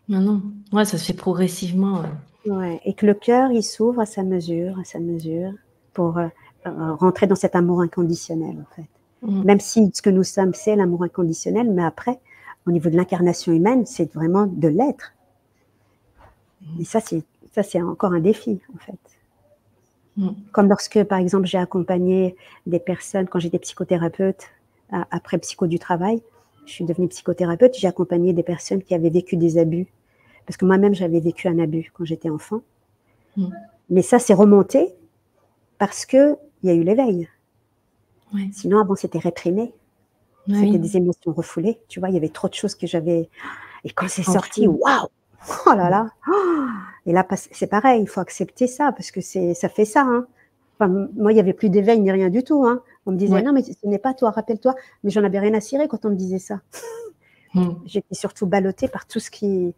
Non, ouais, ça se fait progressivement. Ouais, et que le cœur, il s'ouvre à sa mesure, pour rentrer dans cet amour inconditionnel, en fait. Même si ce que nous sommes, c'est l'amour inconditionnel, mais après, au niveau de l'incarnation humaine, c'est vraiment de l'être. Et ça, c'est encore un défi, en fait. Comme lorsque, par exemple, j'ai accompagné des personnes, quand j'étais psychothérapeute, après Psycho du Travail, je suis devenue psychothérapeute, j'ai accompagné des personnes qui avaient vécu des abus. Parce que moi-même, j'avais vécu un abus quand j'étais enfant. Mais ça, c'est remonté parce qu'il y a eu l'éveil. Ouais. Sinon, avant, c'était réprimé. Ouais. C'était des émotions refoulées. Tu vois, il y avait trop de choses que j'avais... Et quand c'est sorti, waouh! Oh là là! Et là, c'est pareil, il faut accepter ça parce que ça fait ça. Hein. Enfin, moi, il n'y avait plus d'éveil ni rien du tout. Hein. On me disait, non, mais ce n'est pas toi, rappelle-toi. Mais j'en avais rien à cirer quand on me disait ça. J'étais surtout ballottée par tout ce qui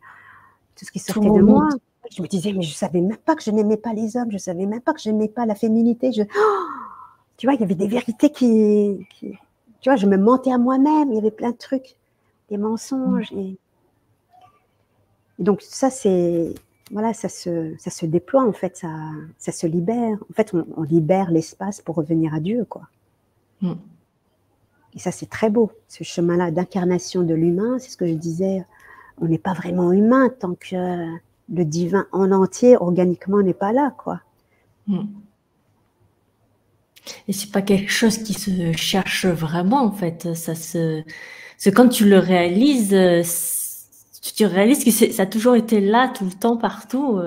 sortait de moi. Je me disais, mais je ne savais même pas que je n'aimais pas les hommes, je ne savais même pas que je n'aimais pas la féminité. Tu vois, il y avait des vérités tu vois, je me mentais à moi-même, il y avait plein de trucs, des mensonges. Et donc ça, voilà, ça se déploie, en fait, ça se libère. En fait, on libère l'espace pour revenir à Dieu, quoi. Et ça, c'est très beau, ce chemin-là d'incarnation de l'humain. C'est ce que je disais, on n'est pas vraiment humain tant que le divin en entier, organiquement, n'est pas là, quoi. Et c'est pas quelque chose qui se cherche vraiment, en fait. C'est quand tu le réalises, tu réalises que ça a toujours été là, tout le temps, partout,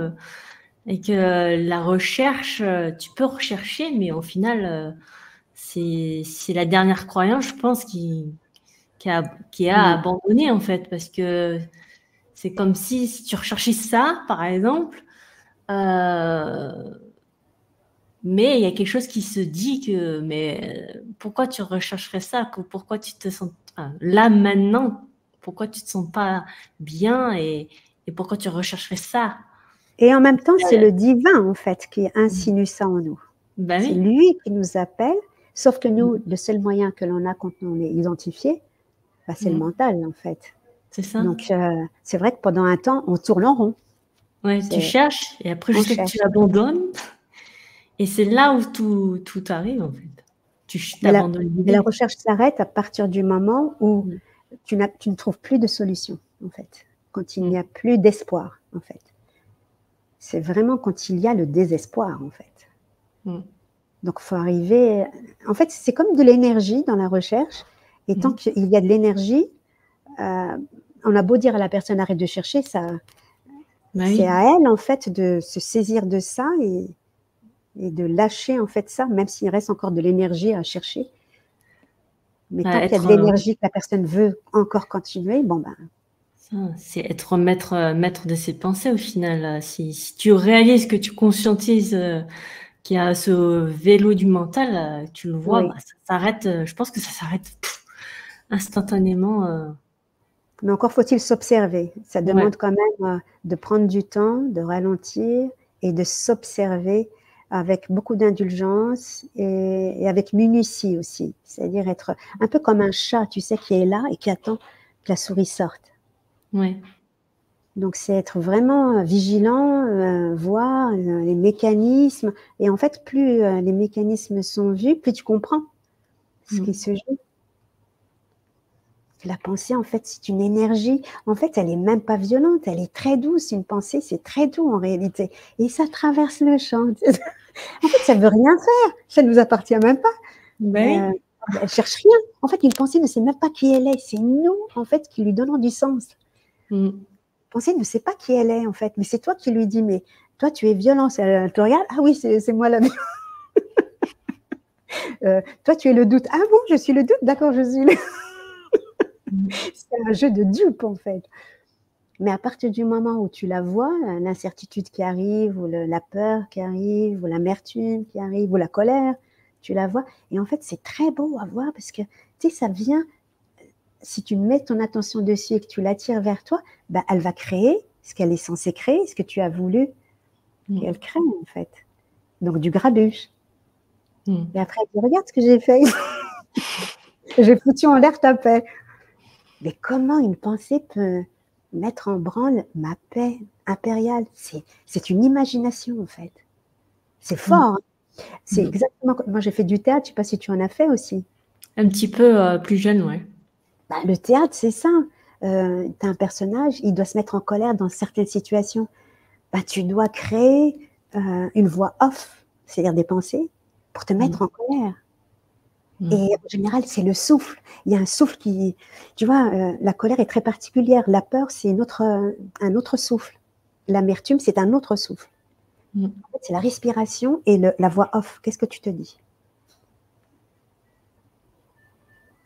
et que la recherche, tu peux rechercher, mais au final, c'est la dernière croyance, je pense, qui a abandonné, en fait, parce que c'est comme si tu recherchais ça, par exemple, mais il y a quelque chose qui se dit que, mais pourquoi tu rechercherais ça? Pourquoi tu te sens, là, maintenant, pourquoi tu te sens pas bien et pourquoi tu rechercherais ça? Et en même temps, c'est le divin, en fait, qui insinue ça en nous. Ben c'est oui. lui qui nous appelle, sauf que nous, le seul moyen que l'on a quand on est identifié, c'est le mental, en fait. C'est ça. Donc, c'est vrai que pendant un temps, on tourne en rond. Ouais, tu cherches, et après, jusqu'à que tu l'abandonnes. Et c'est là où tout arrive, en fait. Tu t'abandonnes l'idée. Et la recherche s'arrête à partir du moment où tu ne trouves plus de solution, en fait. Quand il n'y a plus d'espoir, en fait. C'est vraiment quand il y a le désespoir, en fait. Donc, il faut arriver... En fait, c'est comme de l'énergie dans la recherche. Et tant qu'il y a de l'énergie, on a beau dire à la personne arrête de chercher, c'est à elle, en fait, de se saisir de ça et de lâcher, en fait, ça, même s'il reste encore de l'énergie à chercher. Mais tant qu'il y a de l'énergie que la personne veut encore continuer, bon ben... C'est être maître de ses pensées, au final. Si tu réalises, que tu conscientises qu'il y a ce vélo du mental, tu le vois, ça s'arrête. Je pense que ça s'arrête instantanément. Mais encore faut-il s'observer. Ça demande quand même de prendre du temps, de ralentir et de s'observer avec beaucoup d'indulgence et avec minutie aussi. C'est-à-dire être un peu comme un chat, tu sais, qui est là et qui attend que la souris sorte. Donc, c'est être vraiment vigilant, voir les mécanismes. Et en fait, plus les mécanismes sont vus, plus tu comprends ce qui se joue. La pensée, en fait, c'est une énergie. En fait, elle n'est même pas violente, elle est très douce. Une pensée, c'est très doux en réalité. Et ça traverse le champ. En fait, ça ne veut rien faire. Ça ne nous appartient même pas. Elle ne cherche rien. En fait, une pensée ne sait même pas qui elle est. C'est nous, en fait, qui lui donnons du sens. Une pensée ne sait pas qui elle est, en fait. Mais c'est toi qui lui dis, mais toi, tu es violent. Elle te regarde, ah oui, c'est moi la violence. Toi, tu es le doute. Ah bon, je suis le doute. D'accord, je suis le... C'est un jeu de dupe, en fait. Mais à partir du moment où tu la vois, l'incertitude qui arrive, ou la peur qui arrive, ou l'amertume qui arrive, ou la colère, tu la vois. Et en fait, c'est très beau à voir parce que, tu sais, ça vient, si tu mets ton attention dessus et que tu l'attires vers toi, ben, elle va créer ce qu'elle est censée créer, ce que tu as voulu qu'elle crée, en fait. Donc, du grabuge. Et après, elle dit, regarde ce que j'ai fait. J'ai foutu en l'air ta paix. Mais comment une pensée peut mettre en branle ma paix impériale? C'est une imagination, en fait. C'est fort. Hein. C'est exactement... Moi, j'ai fait du théâtre. Je ne sais pas si tu en as fait aussi. Un petit peu plus jeune, ouais. Bah, le théâtre, c'est ça. Tu as un personnage, il doit se mettre en colère dans certaines situations. Bah, tu dois créer une voix off, c'est-à-dire des pensées, pour te mettre en colère. Et en général, c'est le souffle. Il y a un souffle qui... Tu vois, la colère est très particulière. La peur, c'est un autre souffle. L'amertume, c'est un autre souffle. En fait, c'est la respiration et la voix off. Qu'est-ce que tu te dis?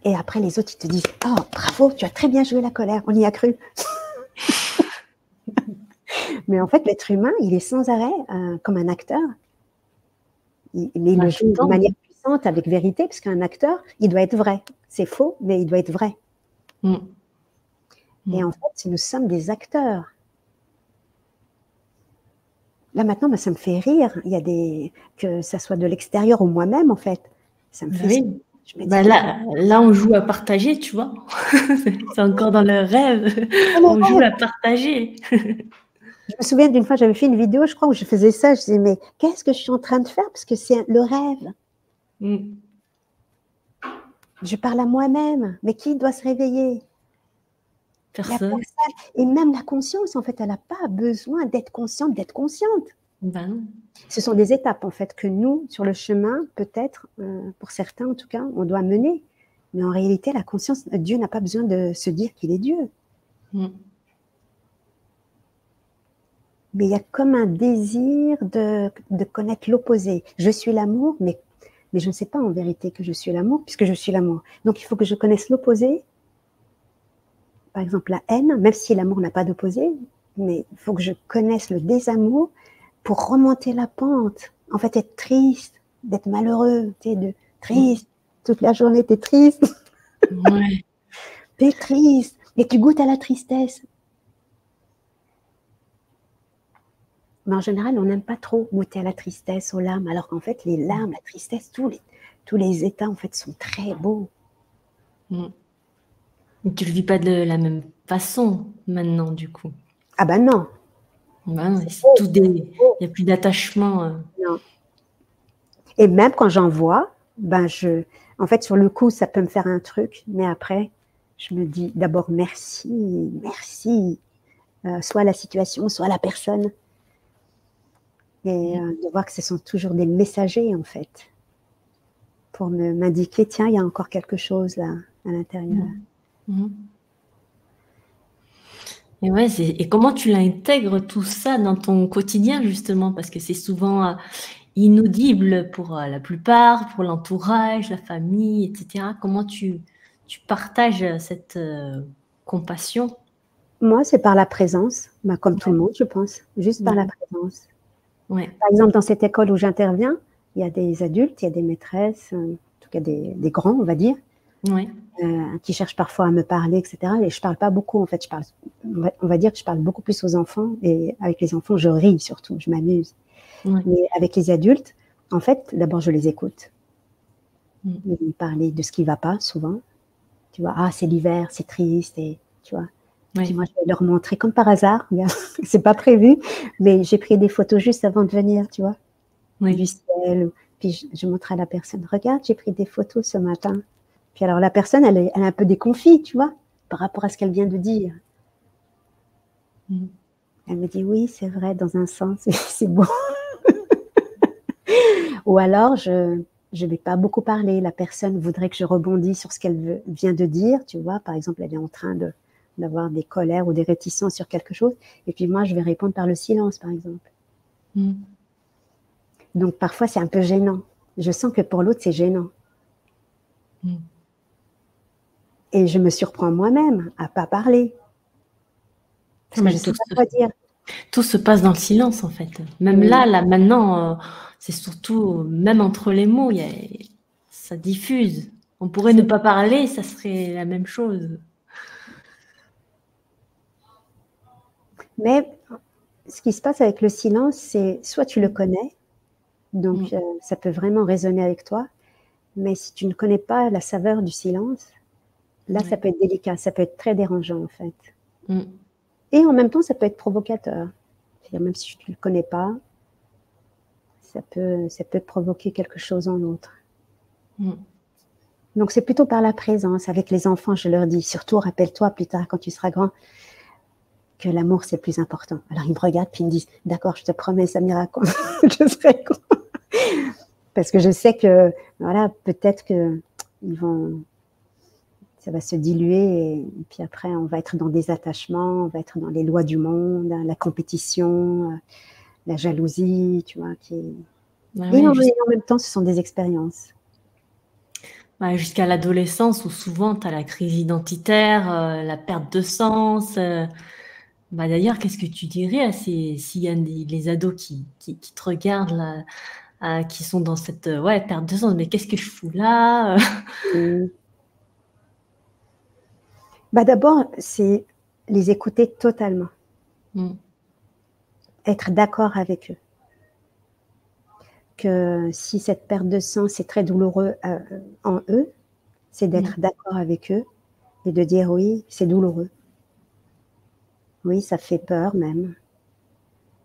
Et après, les autres, ils te disent « Oh, bravo, tu as très bien joué la colère. On y a cru. » Mais en fait, l'être humain, il est sans arrêt comme un acteur. Mais il le joue de manière puissante, avec vérité, parce qu'un acteur, il doit être vrai. C'est faux, mais il doit être vrai. Et en fait, nous sommes des acteurs. Là, maintenant, ça me fait rire. Il y a que ça soit de l'extérieur ou moi-même, en fait. Ça me fait Oui. Je me dis, Là, on joue à partager, tu vois. C'est encore dans le rêve. On joue à partager. Je me souviens d'une fois, j'avais fait une vidéo, je crois, où je faisais ça. Je disais, mais qu'est-ce que je suis en train de faire? Parce que c'est le rêve. Je parle à moi-même. Mais qui doit se réveiller? Personne. Et même la conscience, en fait, elle n'a pas besoin d'être consciente, d'être consciente. Ben non. Ce sont des étapes, en fait, que nous, sur le chemin, peut-être, pour certains en tout cas, on doit mener. Mais en réalité, la conscience, Dieu n'a pas besoin de se dire qu'il est Dieu. Mais il y a comme un désir de connaître l'opposé. Je suis l'amour, mais je ne sais pas en vérité que je suis l'amour, puisque je suis l'amour. Donc, il faut que je connaisse l'opposé. Par exemple, la haine, même si l'amour n'a pas d'opposé, mais il faut que je connaisse le désamour pour remonter la pente. En fait, être triste, d'être malheureux, triste. Toute la journée, tu es triste. Ouais. Tu es triste. Et tu goûtes à la tristesse. Mais en général, on n'aime pas trop goûter à la tristesse, aux larmes, alors qu'en fait, les larmes, la tristesse, tous les états, en fait, sont très beaux. Tu le vis pas de la même façon maintenant, du coup. Ah ben non. Ben, il n'y a plus d'attachement. Non. Et même quand j'en vois, en fait, sur le coup, ça peut me faire un truc, mais après, je me dis d'abord merci, soit la situation, soit la personne. Et de voir que ce sont toujours des messagers, en fait, pour m'indiquer, tiens, il y a encore quelque chose là, à l'intérieur. Et ouais, et comment tu l'intègres tout ça dans ton quotidien, justement, parce que c'est souvent inaudible pour la plupart, pour l'entourage, la famille, etc. Comment tu partages cette compassion? Moi, c'est par la présence, comme tout le monde, je pense, juste par la présence. Ouais. Par exemple, dans cette école où j'interviens, il y a des adultes, il y a des maîtresses, en tout cas des grands, on va dire, qui cherchent parfois à me parler, etc. Et je ne parle pas beaucoup, en fait. On va dire que je parle beaucoup plus aux enfants. Et avec les enfants, je ris surtout, je m'amuse. Mais avec les adultes, en fait, d'abord, je les écoute. Ils vont parler de ce qui ne va pas, souvent. Tu vois, ah, c'est l'hiver, c'est triste, et tu vois. Puis moi, je vais leur montrer, comme par hasard, c'est pas prévu, mais j'ai pris des photos juste avant de venir, tu vois, du ciel. Puis je montre à la personne, regarde, j'ai pris des photos ce matin. Puis alors la personne, elle est un peu déconfite, tu vois, par rapport à ce qu'elle vient de dire. Elle me dit, oui, c'est vrai, dans un sens, c'est beau. Ou alors, je ne vais pas beaucoup parler. La personne voudrait que je rebondisse sur ce qu'elle vient de dire, tu vois. Par exemple, elle est en train d'avoir des colères ou des réticences sur quelque chose. Et puis moi, je vais répondre par le silence, par exemple. Donc, parfois, c'est un peu gênant. Je sens que pour l'autre, c'est gênant. Et je me surprends moi-même à ne pas parler. Parce que je ne sais pas quoi dire. Tout se passe dans le silence, en fait. Même là, maintenant, c'est surtout, même entre les mots, ça diffuse. On pourrait ne pas parler, ça serait la même chose. Mais ce qui se passe avec le silence, c'est soit tu le connais, donc ça peut vraiment résonner avec toi, mais si tu ne connais pas la saveur du silence, là, ça peut être délicat, ça peut être très dérangeant, en fait. Et en même temps, ça peut être provocateur. C'est-à-dire, même si tu ne le connais pas, ça peut provoquer quelque chose en l'autre. Donc, c'est plutôt par la présence. Avec les enfants, je leur dis, surtout, rappelle-toi plus tard, quand tu seras grand, que l'amour, c'est plus important. Alors, ils me regardent, puis ils me disent, d'accord, je te promets, Samira, quand je serai grand. Parce que je sais que, voilà, peut-être que ça va se diluer, et puis après, on va être dans des attachements, on va être dans les lois du monde, la compétition, la jalousie, tu vois. Et en même temps, ce sont des expériences. Jusqu'à l'adolescence, où souvent, tu as la crise identitaire, la perte de sens. D'ailleurs, qu'est-ce que tu dirais s'il y a les ados qui te regardent, là, qui sont dans cette perte de sens? Mais qu'est-ce que je fous là? D'abord, c'est les écouter totalement. Être d'accord avec eux. que si cette perte de sang, c'est très douloureux en eux, c'est d'être d'accord avec eux et de dire oui, c'est douloureux. Oui, ça fait peur même.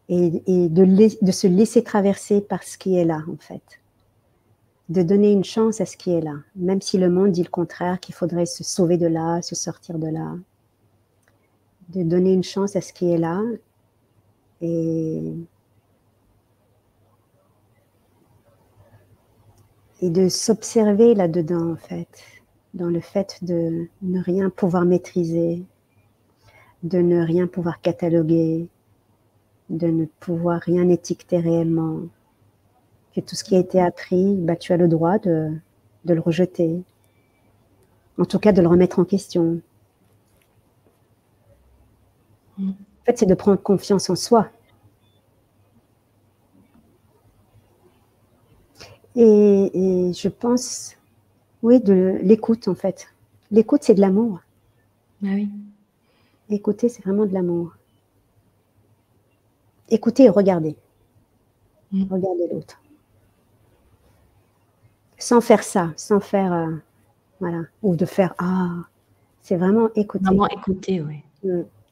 Et de se laisser traverser par ce qui est là, en fait. De donner une chance à ce qui est là, même si le monde dit le contraire, qu'il faudrait se sauver de là, se sortir de là. De donner une chance à ce qui est là et de s'observer là-dedans, en fait, dans le fait de ne rien pouvoir maîtriser, de ne rien pouvoir cataloguer, de ne pouvoir rien étiqueter réellement, que tout ce qui a été appris, bah, tu as le droit de le rejeter, en tout cas de le remettre en question. En fait, c'est de prendre confiance en soi. Et je pense, oui, de l'écoute, en fait. L'écoute, c'est de l'amour. Ah oui. Écouter, c'est vraiment de l'amour. Écouter et regarder. Regarder l'autre. Sans faire ça, sans faire, voilà, ou de faire, ah, c'est vraiment écouter. Vraiment écouter, oui.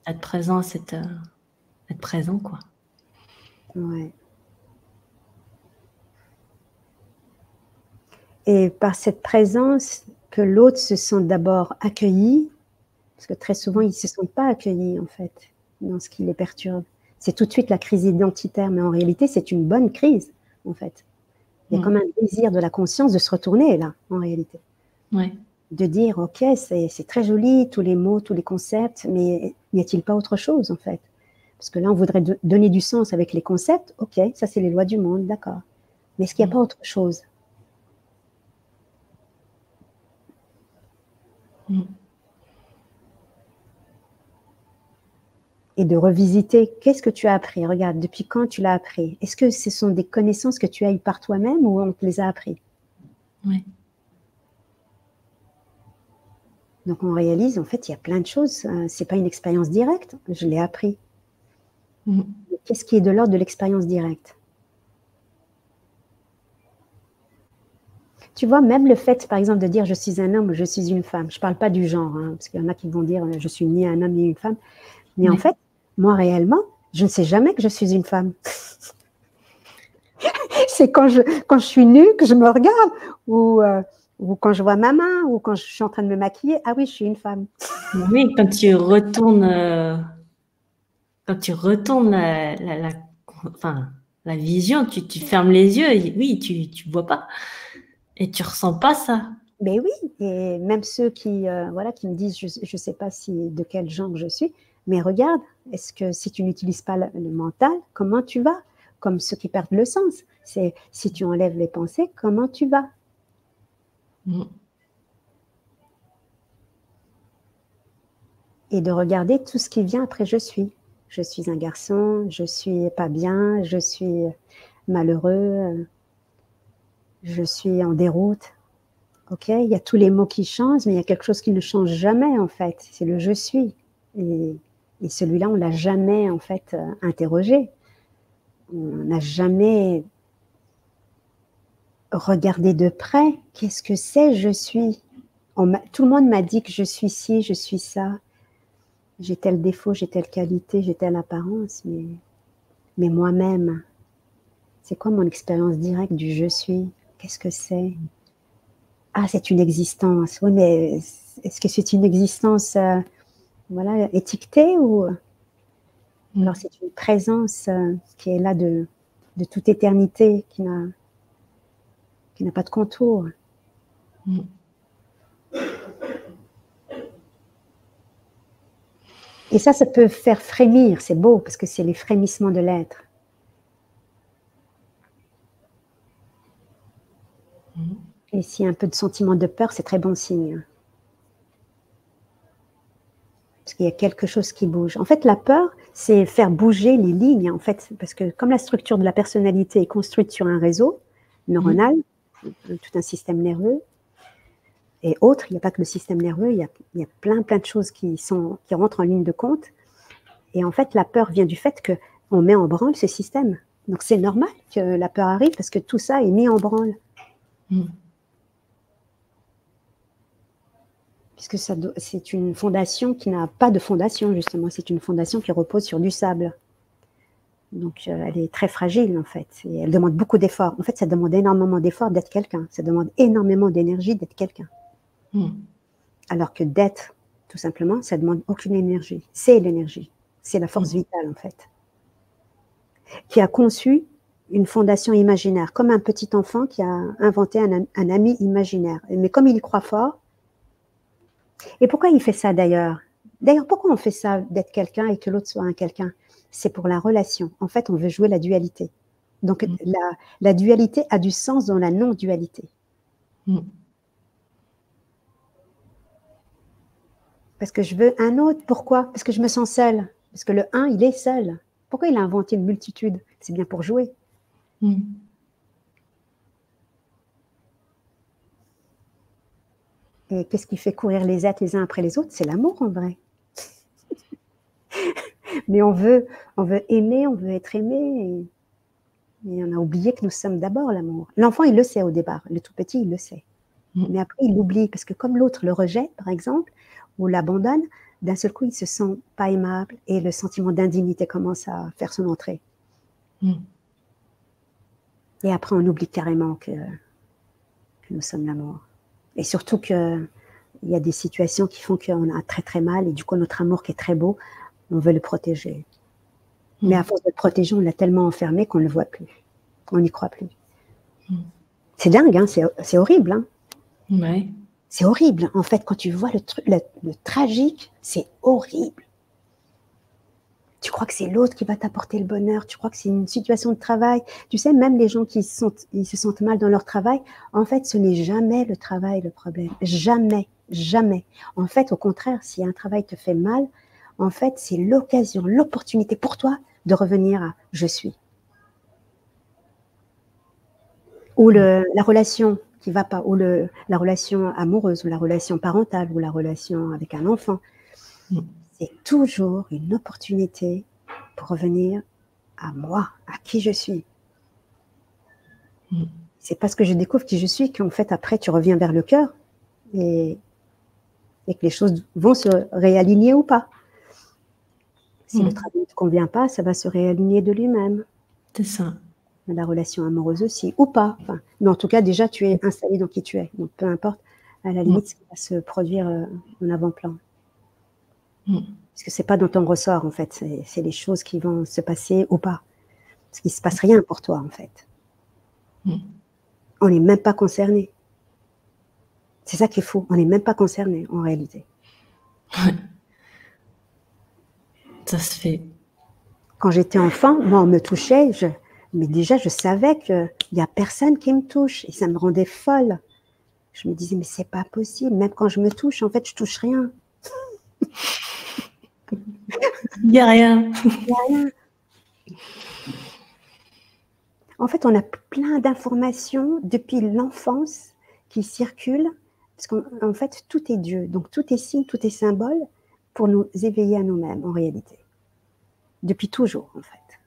Être présent, c'est être présent, quoi. Ouais. Et par cette présence, que l'autre se sente d'abord accueilli, parce que très souvent, ils ne se sentent pas accueillis, en fait, dans ce qui les perturbe. C'est tout de suite la crise identitaire, mais en réalité, c'est une bonne crise, en fait. Il y a comme un désir de la conscience de se retourner, là, en réalité. Ouais. De dire, ok, c'est très joli, tous les mots, tous les concepts, mais n'y a-t-il pas autre chose, en fait? Parce que là, on voudrait donner du sens avec les concepts, ok, ça c'est les lois du monde, d'accord. Mais est-ce qu'il n'y a pas autre chose? Et de revisiter, qu'est-ce que tu as appris? Regarde, depuis quand tu l'as appris? Est-ce que ce sont des connaissances que tu as eues par toi-même ou on te les a appris? Oui. Donc on réalise, en fait, il y a plein de choses. Ce n'est pas une expérience directe, je l'ai appris. Qu'est-ce qui est de l'ordre de l'expérience directe? Tu vois, même le fait, par exemple, de dire je suis un homme ou je suis une femme, je ne parle pas du genre, hein, parce qu'il y en a qui vont dire je suis ni un homme ni une femme. Mais en fait, moi réellement, je ne sais jamais que je suis une femme. C'est quand je suis nue que je me regarde, ou quand je vois ma main, ou quand je suis en train de me maquiller, ah oui, je suis une femme. Oui, quand tu retournes la vision, tu fermes les yeux, et oui, tu vois pas. Et tu ressens pas ça. Mais oui, et même ceux qui, voilà, qui me disent, je ne sais pas de quel genre je suis, mais regarde, est-ce que si tu n'utilises pas le mental, comment tu vas? Comme ceux qui perdent le sens. C'est si tu enlèves les pensées, comment tu vas? Et de regarder tout ce qui vient après je suis. Je suis un garçon, je suis pas bien, je suis malheureux, je suis en déroute. Ok, il y a tous les mots qui changent, mais il y a quelque chose qui ne change jamais en fait. C'est le je suis. Et celui-là, on l'a jamais en fait interrogé. On n'a jamais regardé de près. Qu'est-ce que c'est je suis? Tout le monde m'a dit que je suis ci, je suis ça. J'ai tel défaut, j'ai telle qualité, j'ai telle apparence, mais moi-même, c'est quoi mon expérience directe du je suis? Qu'est-ce que c'est? Ah, c'est une existence. Oui, mais est-ce que c'est une existence voilà, étiquetée ou alors c'est une présence qui est là de toute éternité, qui n'a pas de contour. Et ça peut faire frémir, c'est beau, parce que c'est les frémissements de l'être. Et s'il y a un peu de sentiment de peur, c'est très bon signe. Parce qu'il y a quelque chose qui bouge. En fait, la peur, c'est faire bouger les lignes, en fait, parce que comme la structure de la personnalité est construite sur un réseau neuronal, tout un système nerveux, et autres, il n'y a pas que le système nerveux, il y a plein de choses qui rentrent en ligne de compte. Et en fait, la peur vient du fait qu'on met en branle ce système. Donc c'est normal que la peur arrive parce que tout ça est mis en branle. Puisque c'est une fondation qui n'a pas de fondation, justement. C'est une fondation qui repose sur du sable. Donc, elle est très fragile, en fait. Et elle demande beaucoup d'efforts. En fait, ça demande énormément d'efforts d'être quelqu'un. Ça demande énormément d'énergie d'être quelqu'un. Alors que d'être, tout simplement, ça demande aucune énergie. C'est l'énergie. C'est la force vitale, en fait. Qui a conçu une fondation imaginaire, comme un petit enfant qui a inventé un ami imaginaire. Mais comme il y croit fort, et pourquoi il fait ça d'ailleurs? D'ailleurs, pourquoi on fait ça d'être quelqu'un et que l'autre soit un quelqu'un? C'est pour la relation. En fait, on veut jouer la dualité. Donc, la dualité a du sens dans la non-dualité. Parce que je veux un autre. Pourquoi? Parce que je me sens seule. Parce que le un, il est seul. Pourquoi il a inventé une multitude? C'est bien pour jouer. Et qu'est-ce qui fait courir les êtres les uns après les autres? C'est l'amour, en vrai. Mais on veut aimer, on veut être aimé. Et on a oublié que nous sommes d'abord l'amour. L'enfant, il le sait au départ. Le tout petit, il le sait. Mais après, il l'oublie. Parce que comme l'autre le rejette, par exemple, ou l'abandonne, d'un seul coup, il ne se sent pas aimable. Et le sentiment d'indignité commence à faire son entrée. Et après, on oublie carrément que nous sommes l'amour. Et surtout qu'il y a des situations qui font qu'on a très très mal. Et du coup, notre amour qui est très beau, on veut le protéger. Mais à force de le protéger, on l'a tellement enfermé qu'on ne le voit plus. On n'y croit plus. C'est dingue, hein, c'est horrible. Hein. Ouais. C'est horrible. En fait, quand tu vois le tragique, c'est horrible. Tu crois que c'est l'autre qui va t'apporter le bonheur. Tu crois que c'est une situation de travail. Tu sais, même les gens qui se sentent mal dans leur travail, en fait, ce n'est jamais le travail le problème. Jamais, jamais. En fait, au contraire, si un travail te fait mal, en fait, c'est l'occasion, l'opportunité pour toi de revenir à « je suis ». Ou la relation qui ne va pas, ou la relation amoureuse, ou la relation parentale, ou la relation avec un enfant. C'est toujours une opportunité pour revenir à moi, à qui je suis. C'est parce que je découvre qui je suis qu'en fait, après, tu reviens vers le cœur et que les choses vont se réaligner ou pas. Si le travail ne te convient pas, ça va se réaligner de lui-même. C'est ça. La relation amoureuse aussi, ou pas. Enfin, mais en tout cas, déjà, tu es installé dans qui tu es. Donc, peu importe, à la limite, ce qui va se produire en avant-plan. Parce que ce n'est pas dans ton ressort, en fait. C'est les choses qui vont se passer ou pas. Parce qu'il ne se passe rien pour toi, en fait. On n'est même pas concerné. C'est ça qui est fou. On n'est même pas concerné, en réalité. Ça se fait. Quand j'étais enfant, moi, on me touchait, mais déjà, je savais qu'il n'y a personne qui me touche. Et ça me rendait folle. Je me disais, mais c'est pas possible. Même quand je me touche, en fait, je touche rien. Il n'y a rien. Il n'y a rien. En fait, on a plein d'informations depuis l'enfance qui circulent. Parce qu'en fait, tout est Dieu. Donc, tout est signe, tout est symbole pour nous éveiller à nous-mêmes, en réalité. Depuis toujours, en fait.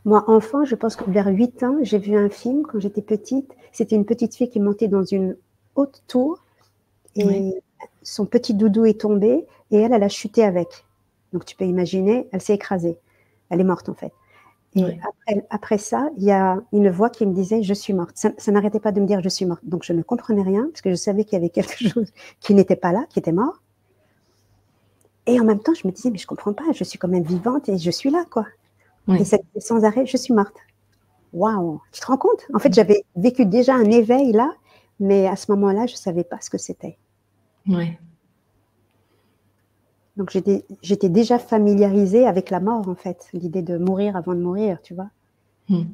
Moi, enfant, je pense que vers 8 ans, j'ai vu un film quand j'étais petite. C'était une petite fille qui montait dans une haute tour et son petit doudou est tombé et elle a chuté avec. Donc, tu peux imaginer, elle s'est écrasée. Elle est morte, en fait. Et après ça, il y a une voix qui me disait « je suis morte ». Ça n'arrêtait pas de me dire « je suis morte ». Donc, je ne comprenais rien parce que je savais qu'il y avait quelque chose qui n'était pas là, qui était mort. Et en même temps, je me disais « mais je ne comprends pas, je suis quand même vivante et je suis là, quoi ». Et ça disait sans arrêt « je suis morte ». Waouh, tu te rends compte? En fait, j'avais vécu déjà un éveil là, mais à ce moment-là, je ne savais pas ce que c'était. Ouais. Donc, j'étais déjà familiarisée avec la mort, en fait. L'idée de mourir avant de mourir, tu vois. Mais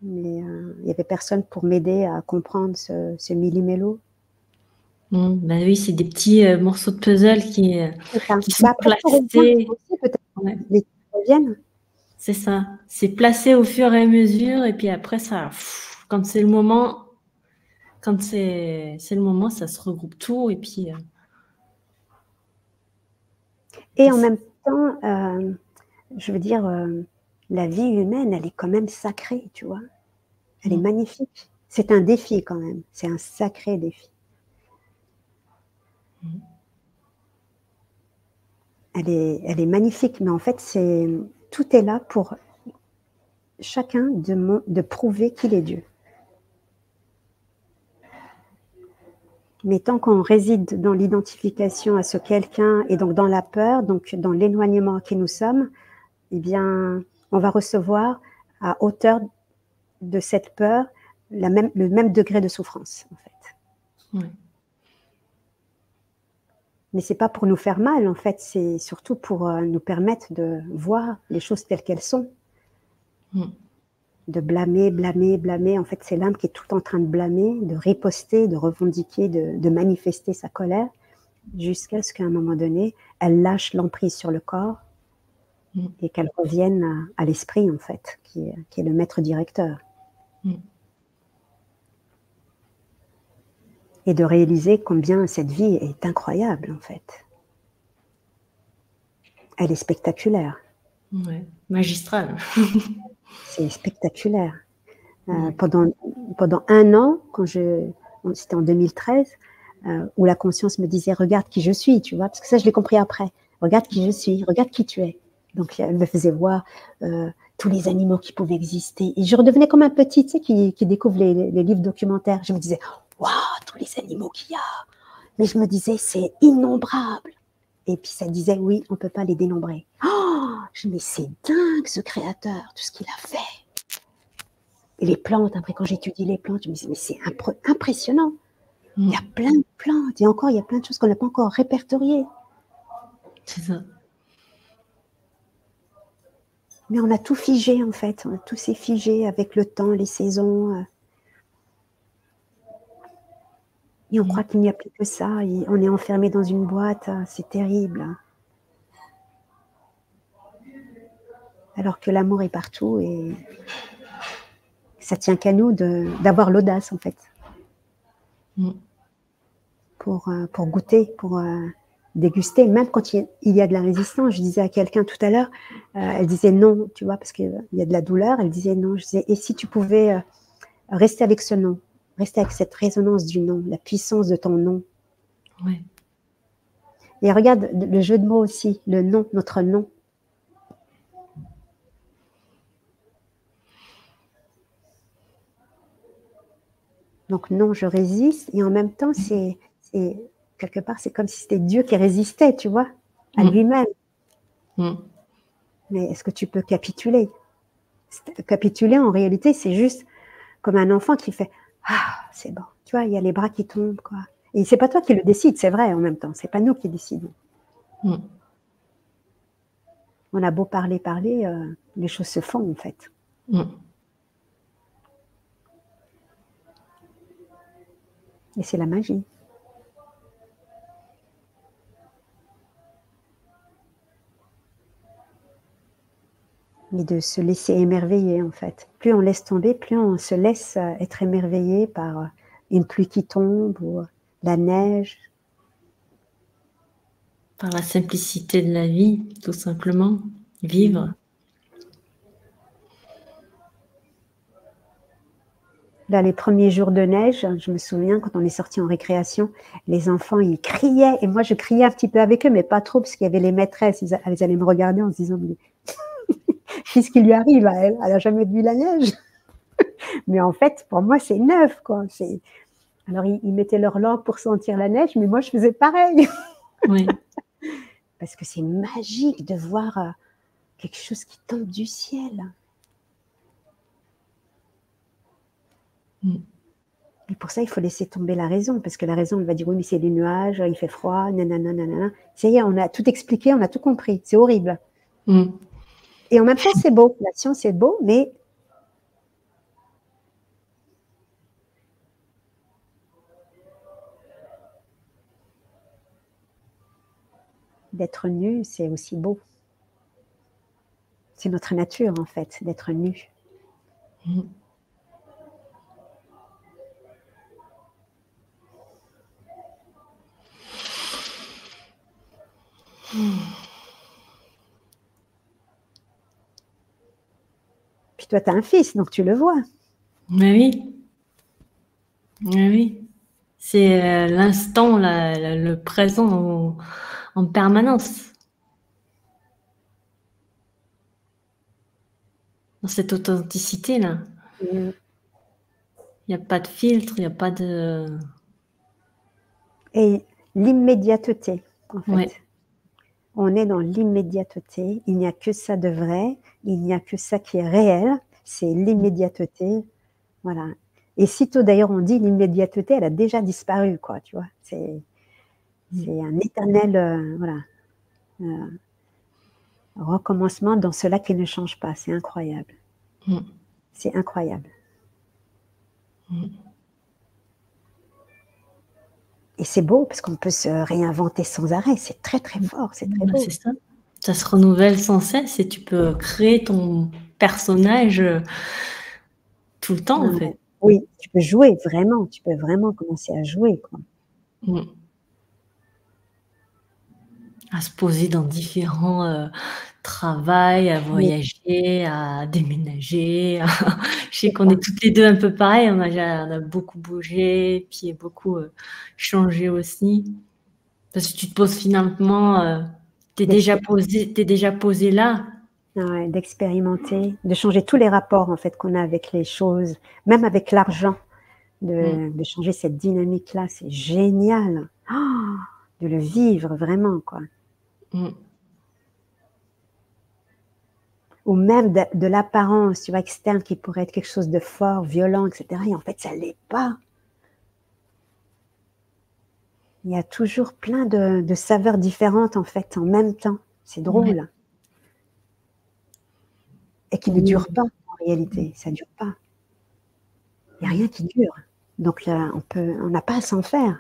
il n'y avait personne pour m'aider à comprendre ce millimélo. Ben oui, c'est des petits morceaux de puzzle qui sont placés. Aussi, peut-être, les reviennent. C'est ça. C'est placé au fur et à mesure. Et puis après, ça, quand c'est le moment, ça se regroupe tout. Et puis... Et en même temps, je veux dire, la vie humaine, elle est quand même sacrée, tu vois. Elle est magnifique. C'est un défi quand même. C'est un sacré défi. Elle est magnifique, mais en fait, tout est là pour chacun de prouver qu'il est Dieu. Mais tant qu'on réside dans l'identification à ce quelqu'un et donc dans la peur, donc dans l'éloignement qui nous sommes, eh bien, on va recevoir à hauteur de cette peur le même degré de souffrance, en fait. Ouais. Mais c'est pas pour nous faire mal, en fait, c'est surtout pour nous permettre de voir les choses telles qu'elles sont. De blâmer, blâmer, blâmer. En fait, c'est l'âme qui est tout en train de blâmer, de riposter, de revendiquer, de manifester sa colère, jusqu'à ce qu'à un moment donné, elle lâche l'emprise sur le corps et qu'elle revienne à l'esprit, en fait, qui est le maître directeur. Et de réaliser combien cette vie est incroyable, en fait. Elle est spectaculaire. Ouais, magistrale. C'est spectaculaire. Pendant un an, c'était en 2013, où la conscience me disait « Regarde qui je suis », tu vois, parce que ça, je l'ai compris après. « Regarde qui je suis, regarde qui tu es ». Donc, elle me faisait voir tous les animaux qui pouvaient exister. Et je redevenais comme un petit, tu sais, qui découvre les livres documentaires. Je me disais « Waouh, tous les animaux qu'il y a !» Mais je me disais « C'est innombrable !» Et puis ça disait « Oui, on ne peut pas les dénombrer. » Oh, je me dis « C'est dingue, ce créateur, tout ce qu'il a fait !» Et les plantes, après, quand j'étudie les plantes, je me dis « Mais c'est impressionnant !» Il y a plein de plantes, et encore, il y a plein de choses qu'on n'a pas encore répertoriées. C'est ça. Mais on a tout figé, en fait. Tout s'est figé avec le temps, les saisons. Et on croit qu'il n'y a plus que ça. Et on est enfermé dans une boîte. C'est terrible. Alors que l'amour est partout. Et ça tient qu'à nous d'avoir l'audace, en fait. Pour goûter, pour déguster. Même quand il y a de la résistance. Je disais à quelqu'un tout à l'heure, elle disait non, tu vois, parce qu'il y a de la douleur. Elle disait non. Je disais, et si tu pouvais rester avec ce nom, rester avec cette résonance du nom, la puissance de ton nom. Ouais. Et regarde le jeu de mots aussi, le nom, notre nom. Donc non, je résiste, et en même temps, c'est quelque part, c'est comme si c'était Dieu qui résistait, tu vois, à lui-même. Mais est-ce que tu peux capituler? Capituler, en réalité, c'est juste comme un enfant qui fait « Ah, c'est bon ». Tu vois, il y a les bras qui tombent, quoi. Et c'est pas toi qui le décide, c'est vrai, en même temps. C'est pas nous qui décidons. On a beau parler, les choses se font, en fait. Et c'est la magie. Et de se laisser émerveiller, en fait. Plus on laisse tomber, plus on se laisse être émerveillé par une pluie qui tombe ou la neige. Par la simplicité de la vie, tout simplement. Vivre. Là, les premiers jours de neige, je me souviens, quand on est sorti en récréation, les enfants, ils criaient, et moi, je criais un petit peu avec eux, mais pas trop, parce qu'il y avait les maîtresses, elles allaient me regarder en se disant « Qu'est-ce qui lui arrive à elle? Elle n'a jamais vu la neige !» Mais en fait, pour moi, c'est neuf, quoi. Alors, ils mettaient leur lampe pour sentir la neige, mais moi, je faisais pareil. Oui. Parce que c'est magique de voir quelque chose qui tombe du ciel. Et pour ça, il faut laisser tomber la raison, parce que la raison, elle va dire « Oui, mais c'est des nuages, il fait froid, nanana, nanana. » Ça y est, on a tout expliqué, on a tout compris. C'est horrible. Et en même temps, c'est beau. La science, c'est beau, mais d'être nu, c'est aussi beau. C'est notre nature, en fait, d'être nu. Toi, tu as un fils, donc tu le vois. Mais oui, mais oui. C'est l'instant, le présent en permanence. Dans cette authenticité-là. Mm. Il n'y a pas de filtre, il n'y a pas de... Et l'immédiateté, en fait. Ouais. On est dans l'immédiateté. Il n'y a que ça de vrai. Il n'y a que ça qui est réel. C'est l'immédiateté. Voilà. Et sitôt d'ailleurs on dit l'immédiateté, elle a déjà disparu, quoi, tu vois. C'est un éternel voilà, recommencement dans cela qui ne change pas. C'est incroyable. Mm. C'est incroyable. Mm. Et c'est beau parce qu'on peut se réinventer sans arrêt. C'est très très fort, c'est très beau. C'est ça. Ça se renouvelle sans cesse et tu peux créer ton personnage tout le temps, en fait. Oui, tu peux jouer vraiment. Tu peux vraiment commencer à jouer, quoi. Mm. À se poser dans différents travails, à voyager, à déménager. Je sais qu'on est toutes les deux un peu pareil. On a beaucoup bougé, puis beaucoup changé aussi. Parce que tu te poses finalement, t'es déjà posé là. Ouais, d'expérimenter, de changer tous les rapports en fait qu'on a avec les choses, même avec l'argent, de changer cette dynamique-là, c'est génial. Oh, de le vivre vraiment, quoi. Mm. Ou même de l'apparence, tu vois, externe qui pourrait être quelque chose de fort, violent, etc. Et en fait, ça l'est pas. Il y a toujours plein de saveurs différentes en fait, en même temps. C'est drôle. Ouais. Et qui ne durent pas en réalité, ça ne dure pas. Il n'y a rien qui dure. Donc là, on n'a pas à s'en faire.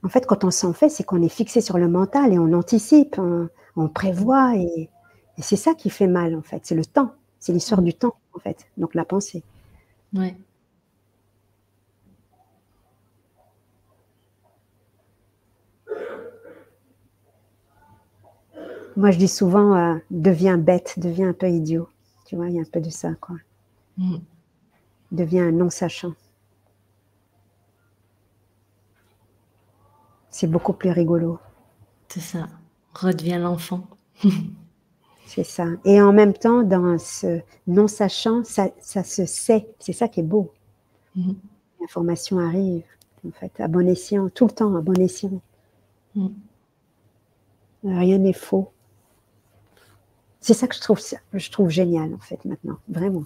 En fait, quand on s'en fait, c'est qu'on est fixé sur le mental et on anticipe, on prévoit. Et c'est ça qui fait mal, en fait. C'est le temps. C'est l'histoire du temps, en fait. Donc la pensée. Ouais. Moi, je dis souvent, deviens bête, deviens un peu idiot. Tu vois, il y a un peu de ça, quoi. Deviens un non-sachant. C'est beaucoup plus rigolo. C'est ça. Redeviens l'enfant. C'est ça. Et en même temps, dans ce non-sachant, ça se sait. C'est ça qui est beau. L'information arrive, en fait, à bon escient, tout le temps, à bon escient. Rien n'est faux. C'est ça que je trouve génial, en fait, maintenant. Vraiment.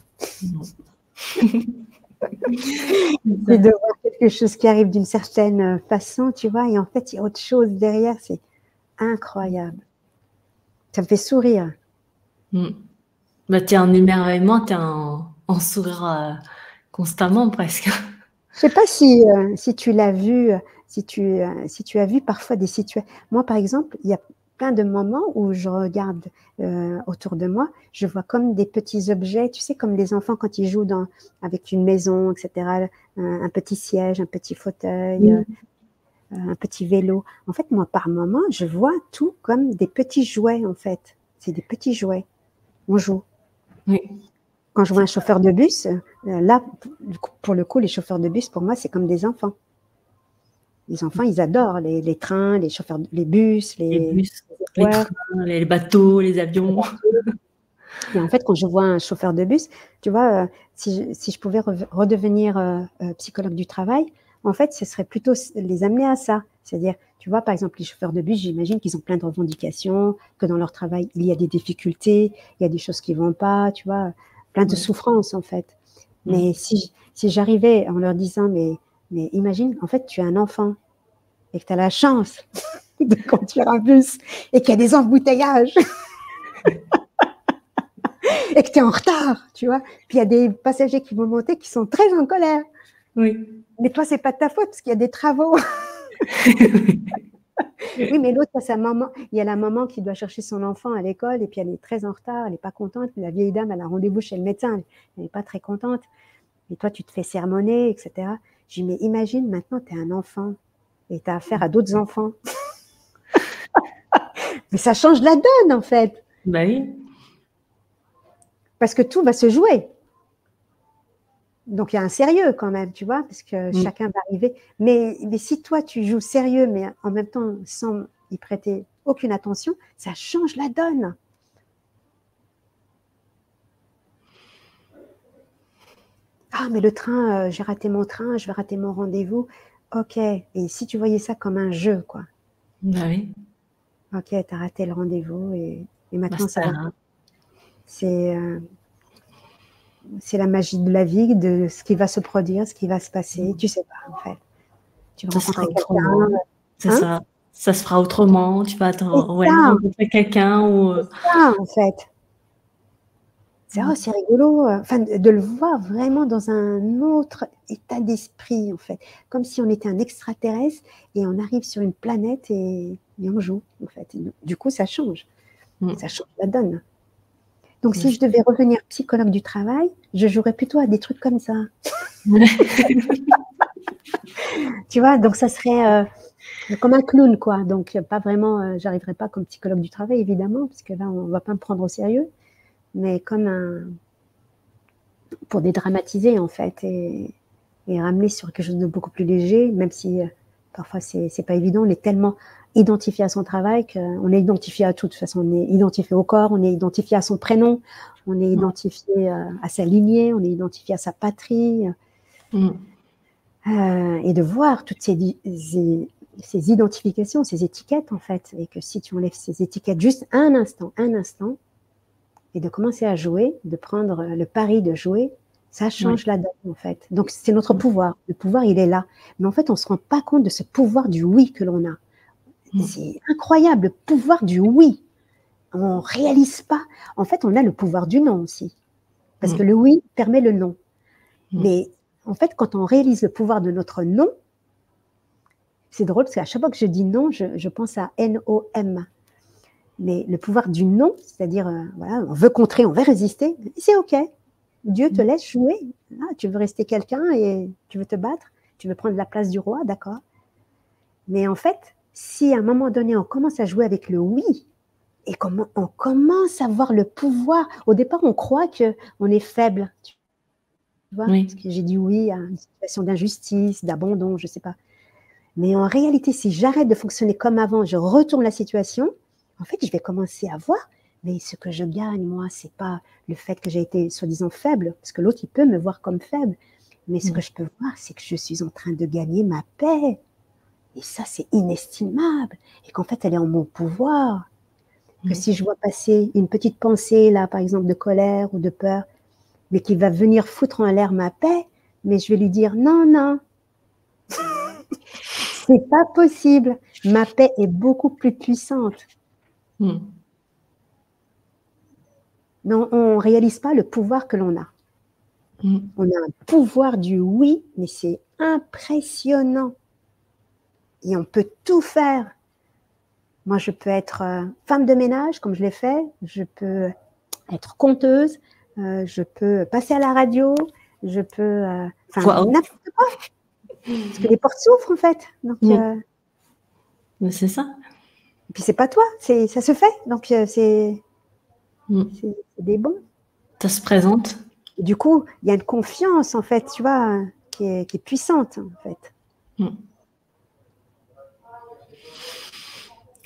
Et de voir quelque chose qui arrive d'une certaine façon, tu vois, et en fait, il y a autre chose derrière. C'est incroyable. Ça me fait sourire. Bah, t'es en émerveillement, t'es en sourire constamment presque. Je sais pas si tu l'as vu, si tu as vu parfois des situations. Moi, par exemple, il y a plein de moments où je regarde autour de moi, je vois comme des petits objets, tu sais, comme les enfants quand ils jouent avec une maison, etc., un petit siège, un petit fauteuil, un petit vélo. En fait, moi, par moment, je vois tout comme des petits jouets, en fait. C'est des petits jouets. On joue. Oui. Quand je vois un chauffeur de bus, là, pour le coup, les chauffeurs de bus, pour moi, c'est comme des enfants. Les enfants, ils adorent les trains, les chauffeurs, les bus, les trains, les bateaux, les avions. Et en fait, quand je vois un chauffeur de bus, tu vois, si je pouvais redevenir psychologue du travail, en fait, ce serait plutôt les amener à ça. C'est-à-dire, tu vois, par exemple, les chauffeurs de bus, j'imagine qu'ils ont plein de revendications, que dans leur travail, il y a des difficultés, il y a des choses qui ne vont pas, tu vois, plein de souffrances, en fait. Mais si j'arrivais en leur disant, mais imagine, en fait, tu es un enfant et que tu as la chance de conduire un bus et qu'il y a des embouteillages et que tu es en retard, tu vois. Puis il y a des passagers qui vont monter qui sont très en colère. Oui. Mais toi, c'est pas de ta faute parce qu'il y a des travaux. Oui, mais l'autre, sa maman, il y a la maman qui doit chercher son enfant à l'école et puis elle est très en retard, elle n'est pas contente. La vieille dame, elle a rendez-vous chez le médecin, elle n'est pas très contente. Et toi, tu te fais sermonner, etc. Je dis, mais imagine, maintenant, tu es un enfant et tu as affaire à d'autres enfants. Mais ça change la donne, en fait. Bah oui. Parce que tout va se jouer. Donc, il y a un sérieux quand même, tu vois, parce que chacun va arriver. Mais si toi, tu joues sérieux, mais en même temps, sans y prêter aucune attention, ça change la donne. Ah, mais le train, j'ai raté mon train, je vais rater mon rendez-vous. Ok, et si tu voyais ça comme un jeu, quoi. Bah oui. Ok, tu as raté le rendez-vous et maintenant, ça va. C'est la magie de la vie, de ce qui va se produire, ce qui va se passer. Tu sais pas, en fait. Tu vas rencontrer quelqu'un. C'est ça. Ça se fera autrement. Tu vas rencontrer quelqu'un ou... C'est ça, en fait. C'est rigolo. Enfin, de le voir vraiment dans un autre état d'esprit, en fait. Comme si on était un extraterrestre et on arrive sur une planète et on joue, en fait. Et du coup, ça change. Ça change la donne. Donc, si je devais revenir psychologue du travail, je jouerais plutôt à des trucs comme ça. Tu vois, donc ça serait comme un clown, quoi. Donc, pas vraiment, j'arriverais pas comme psychologue du travail, évidemment, parce que là, on va pas me prendre au sérieux, mais comme pour dédramatiser, en fait, et ramener sur quelque chose de beaucoup plus léger, même si parfois c'est pas évident. On est tellement identifié à son travail qu'on est identifié à tout. De toute façon, on est identifié au corps, on est identifié à son prénom, on est identifié à sa lignée, on est identifié à sa patrie. Et de voir toutes ces identifications, ces étiquettes, en fait, et que si tu enlèves ces étiquettes juste un instant, et de commencer à jouer, de prendre le pari de jouer, ça change la donne, en fait. Donc, c'est notre pouvoir. Le pouvoir, il est là. Mais en fait, on ne se rend pas compte de ce pouvoir du oui que l'on a. C'est incroyable, le pouvoir du oui. On ne réalise pas. En fait, on a le pouvoir du non aussi. Parce que le oui permet le non. Mais en fait, quand on réalise le pouvoir de notre non, c'est drôle parce qu'à chaque fois que je dis non, je pense à N-O-M. Mais le pouvoir du non, c'est-à-dire, voilà, on veut contrer, on veut résister, c'est OK. Dieu te laisse jouer. Ah, tu veux rester quelqu'un et tu veux te battre, tu veux prendre la place du roi, d'accord. Mais en fait, si à un moment donné, on commence à jouer avec le oui, et comment on commence à voir le pouvoir, au départ, on croit qu'on est faible. Tu vois, parce que j'ai dit oui à une situation d'injustice, d'abandon, je ne sais pas. Mais en réalité, si j'arrête de fonctionner comme avant, je retourne la situation, en fait, je vais commencer à voir, mais ce que je gagne, moi, c'est pas le fait que j'ai été soi-disant faible, parce que l'autre, il peut me voir comme faible, mais ce que je peux voir, c'est que je suis en train de gagner ma paix. Et ça, c'est inestimable. Et qu'en fait, elle est en mon pouvoir. Que si je vois passer une petite pensée, là, par exemple, de colère ou de peur, mais qui va venir foutre en l'air ma paix, mais je vais lui dire non, non. C'est pas possible. Ma paix est beaucoup plus puissante. Mais on ne réalise pas le pouvoir que l'on a. On a un pouvoir du oui, mais c'est impressionnant. Et on peut tout faire. Moi, je peux être femme de ménage, comme je l'ai fait. Je peux être conteuse. Je peux passer à la radio. Je peux... n'importe quoi. Parce que les portes s'ouvrent, en fait. Donc, c'est ça. Et puis, c'est pas toi. Ça se fait. Donc, c'est des bons. Ça se présente. Et du coup, il y a une confiance, en fait, tu vois, qui est puissante, en fait.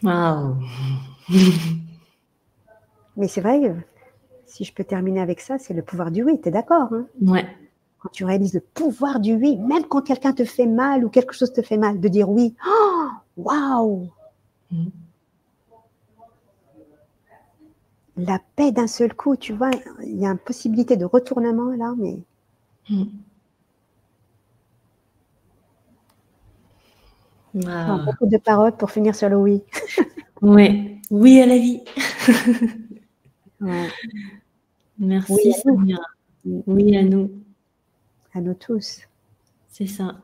Waouh. Mais c'est vrai, si je peux terminer avec ça, c'est le pouvoir du oui, tu es d'accord, hein? Ouais. Quand tu réalises le pouvoir du oui, même quand quelqu'un te fait mal ou quelque chose te fait mal, de dire oui, oh, waouh! La paix d'un seul coup, tu vois, il y a une possibilité de retournement là, mais... Beaucoup de paroles pour finir sur le oui. Oui, oui à la vie. Ouais. Merci, oui Samira. Oui à nous. À nous tous. C'est ça.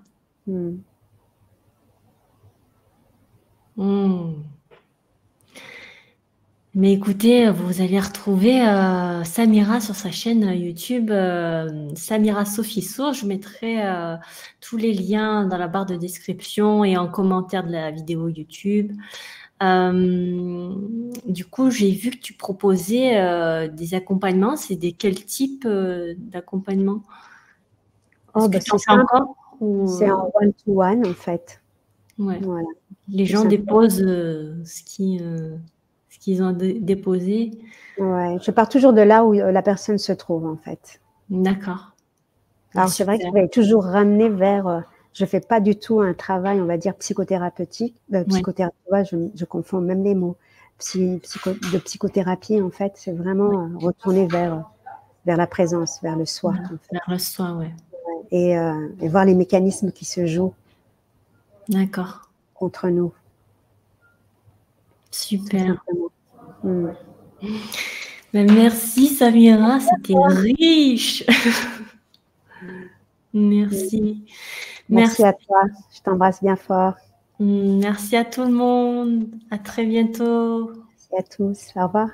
Mais écoutez, vous allez retrouver Samira sur sa chaîne YouTube, Samira Sophie Sour. Je mettrai tous les liens dans la barre de description et en commentaire de la vidéo YouTube. Du coup, j'ai vu que tu proposais des accompagnements. C'est quel type d'accompagnement? Est-ce Oh, que bah, tu en c'est fais simple, encore ou, c'est en one-to-one en fait. ouais. Voilà, Les tout gens simplement. déposent ce qu'ils ont déposé. Ouais, je pars toujours de là où la personne se trouve en fait. D'accord. Ah, Alors c'est vrai que super. je vais toujours ramener vers, je fais pas du tout un travail, on va dire psychothérapeutique, Ouais. psychothérapie, ouais, je confonds même les mots. De psychothérapie en fait, c'est Ouais. vraiment retourner vers la présence, vers le soi Voilà. en fait, Vers le soin, ouais. et voir les mécanismes qui se jouent D'accord. contre nous, tout Super. simplement. Mm. Ben, merci Samira, c'était riche. Merci. Merci Merci. à toi, je t'embrasse bien fort. Merci à tout le monde. À très bientôt. Merci à tous, au revoir.